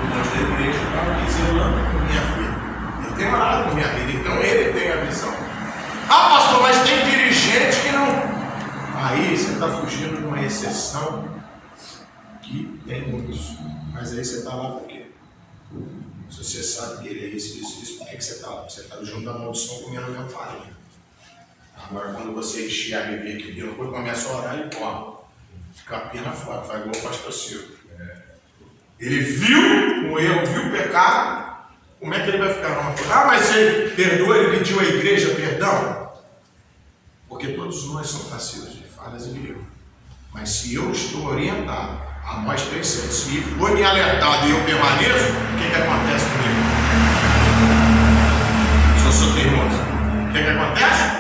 o anjo da igreja está aqui zelando por minha vida. Ele tem orado por minha vida, então ele tem a visão. Ah, pastor, mas tem dirigente que não. Aí você está fugindo de uma exceção que tem muitos. Mas aí você está lá por quê? Se você sabe que ele é isso, por que você está lá? Você está junto da maldição comendo a mesma farinha. Agora, quando você enxerga e vê que Deus depois começa a orar e come. Fica a pena fora, faz igual o pastor Silvio. Ele viu o erro, viu o pecado, como é que ele vai ficar numa coisa? Ah, mas ele perdoou, ele pediu à igreja perdão? Porque todos nós somos passivos de falhas e de erro. Mas se eu estou orientado a nós três seres, se foi me alertado e eu permaneço, o que acontece comigo? Se eu sou teimoso, o que acontece?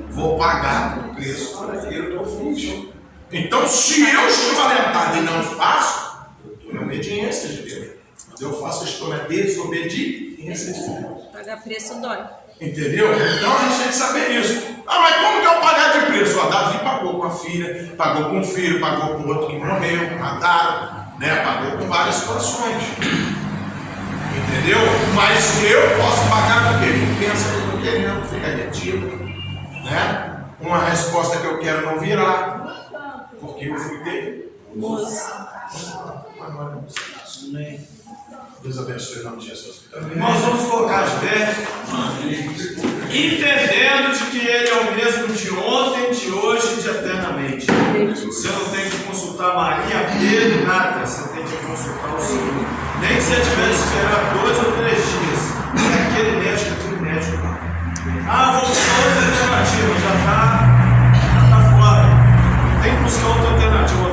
Vou pagar o preço por aquilo que eu fiz. Então, se eu estou alertado e não faço, eu estou em obediência de Deus. Quando eu faço, eu estou na desobediência de Deus. Pagar preço dói. Entendeu? Então a gente tem que saber isso. Ah, mas como que eu pagar de preço? Ó, Davi pagou com a filha, pagou com o filho, pagou com outro que morreu, mataram, né? Pagou com várias situações. Entendeu? Mas eu posso pagar com o quê? Quem pensa que eu estou querendo, fica retido, né? Uma resposta que eu quero não virar, porque eu fui ter. Deus abençoe em nome de Jesus. Nós vamos colocar as pés, entendendo de que Ele é o mesmo de ontem, de hoje e de eternamente. Você não tem que consultar Maria, Pedro, nada. Você tem que consultar o Senhor. Nem que você tiver que esperar 2 ou 3 dias. É aquele médico. Ah, vou buscar outra alternativa. Já está fora. Tem que buscar outra alternativa.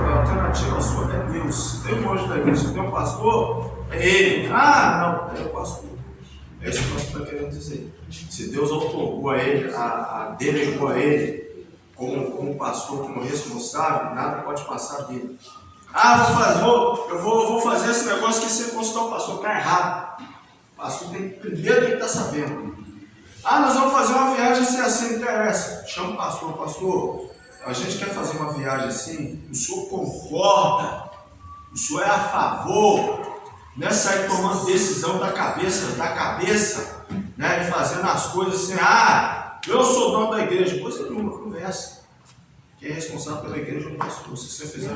A alternativa sua é Deus. Tem um anjo da igreja, tem um pastor. É ele. Ah, não, é o pastor. É isso que o pastor está querendo dizer. Se Deus outorgou a ele, delegou a ele, como pastor, como responsável, nada pode passar dele. Ah, vou fazer esse negócio que você consultar o pastor, está errado. O pastor primeiro tem que estar sabendo. Ah, nós vamos fazer uma viagem assim, não interessa. Chama o pastor, a gente quer fazer uma viagem assim, o senhor concorda, o senhor é a favor. Não é sair tomando decisão da cabeça, né? E fazendo as coisas assim, eu sou dono da igreja. Coisa nenhuma, conversa. Quem é responsável pela igreja é o pastor. Se você fizer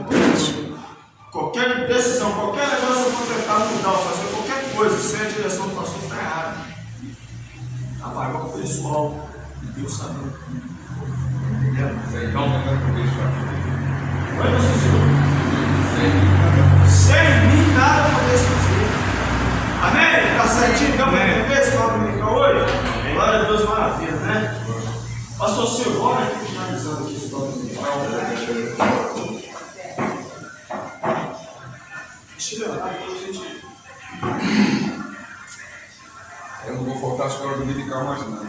qualquer decisão, qualquer negócio eu vou tentar mudar, fazer qualquer coisa, sem a direção do pastor, está errado. Apagar o pessoal, Deus sabe. Então, Oi, meu senhor. Sem mim nada pode fazer. Amém? Está certinho? Então, vai entender esse papo dominical hoje? Glória a Deus, maravilha, né? Pastor Silvio, vamos aqui finalizando aqui esse papo dominical. Deixa eu levar aqui, gente. eu não vou faltar a escola dominical mais não. Não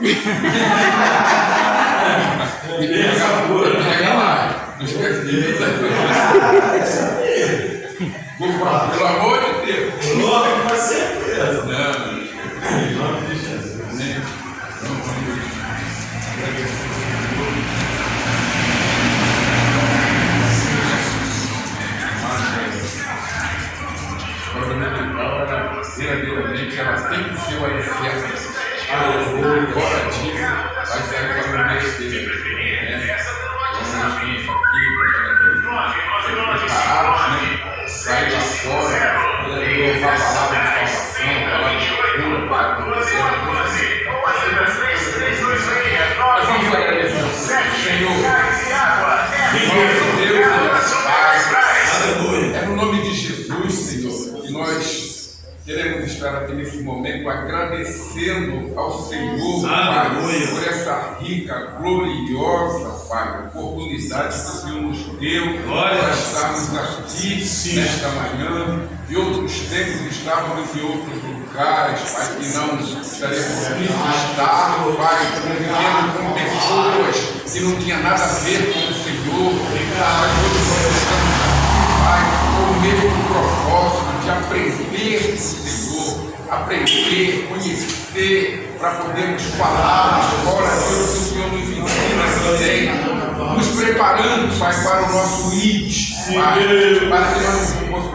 esquece disso. Vou falar, pelo amor de Deus. Glória, com certeza. Não, em nome de Jesus. Verdadeiramente, ela tem que ser o alicerce. Fora disso, vai sair fazendo besteira. Senhor. Nosso Deus e nosso Pai. É no nome de Jesus, Senhor, que nós queremos estar aqui nesse momento agradecendo ao Senhor, Pai, por essa rica, gloriosa, Pai, oportunidade que o Senhor nos deu para estarmos aqui nesta manhã. Em outros tempos estávamos em outros lugares, Pai, que não estaremos estar, Pai, convivendo com pessoas que não tinham nada a ver com o Senhor. Mas hoje nós estamos aqui, Pai, com o mesmo propósito de aprender com o Senhor, aprender, conhecer, para podermos falar a história que o Senhor nos ensina também, nos preparando, Pai, para o nosso ID, Pai, para que nós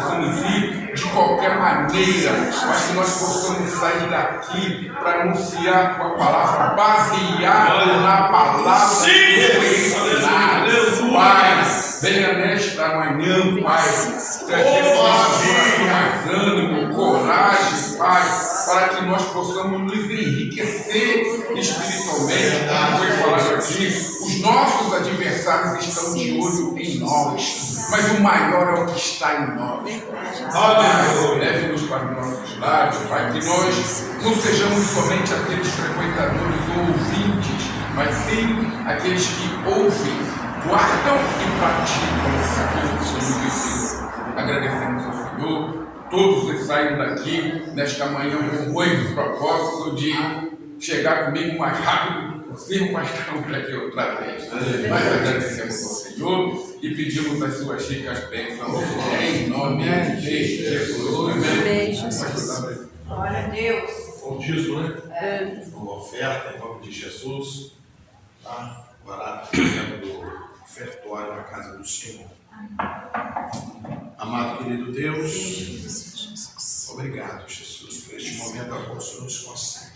possamos ir de qualquer maneira, mas que nós possamos sair daqui para anunciar a tua palavra, baseada na palavra que foi ensinada. Pai, venha nesta manhã, Pai, trazer mais ânimo, coragem, Pai, para que nós possamos nos enriquecer espiritualmente, como foi falado aqui. Os nossos adversários estão de olho em nós, mas o maior é o que está em nós. Leve-nos para os nossos lares, Pai, que nós não sejamos somente aqueles frequentadores ou ouvintes, mas sim aqueles que ouvem, guardam e praticam aquilo que o Senhor nos ensina. Agradecemos ao Senhor, todos que saem daqui nesta manhã com o bom propósito de chegar comigo mais rápido possível, mas estamos aqui outra vez. Nós agradecemos ao Senhor e pedimos as suas ricas bênçãos em nome de Jesus. Amém. Glória a Deus. Com dízimo, né? Uma oferta em nome de Jesus. Tá? Agora, do ofertório na casa do Senhor. Amado querido Deus, obrigado, Jesus, por este momento ao qual o Senhor nos concede.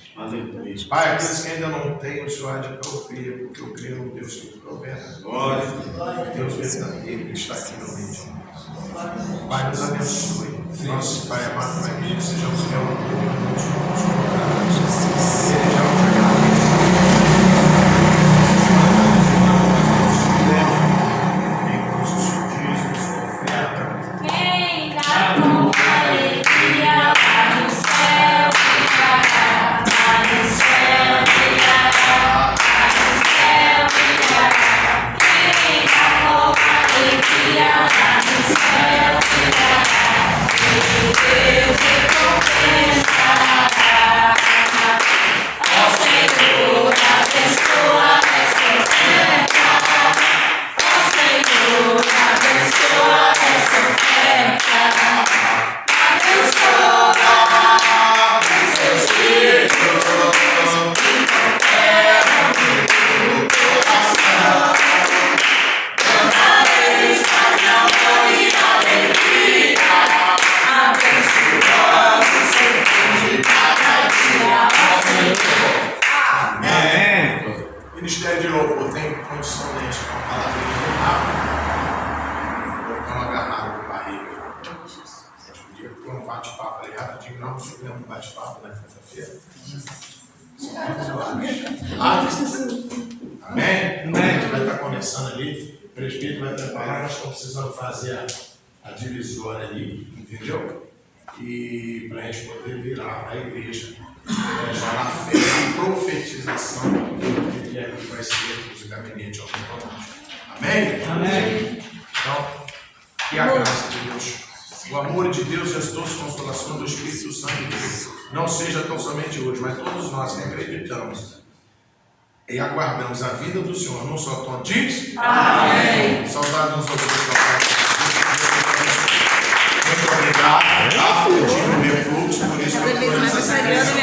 Pai, aqueles que ainda não têm, o Senhor há de prover, porque eu creio no Deus que provera. Glória, Deus verdadeiro que está aqui no meio de nós. Pai, nos abençoe. Nosso Pai amado, Pai querido, sejamos reunidos Ministério de Louvor tem condição de a gente com a palavrinha rápido. Vou dar uma agarrada no barriga. A gente podia ter um bate-papo ali rapidinho, não tivemos um bate-papo na quinta-feira. Amém? Amém? A gente vai estar começando ali, o presbítero vai preparar, nós estamos precisando fazer a divisória ali, entendeu? E para a gente poder virar a igreja. Já na fé, na profetização que é que vai ser os gabinetes automáticos. Amém? Amém. Então, que a graça de Deus, o amor de Deus e as doces consolações do Espírito Santo de Deus não seja tão somente hoje, mas todos nós que acreditamos e aguardamos a vida do Senhor, não só tão diz. Amém. Saudade nos muito obrigado. Tá? Eu tive o meu fluxo, por isso que eu estou nessa sequência.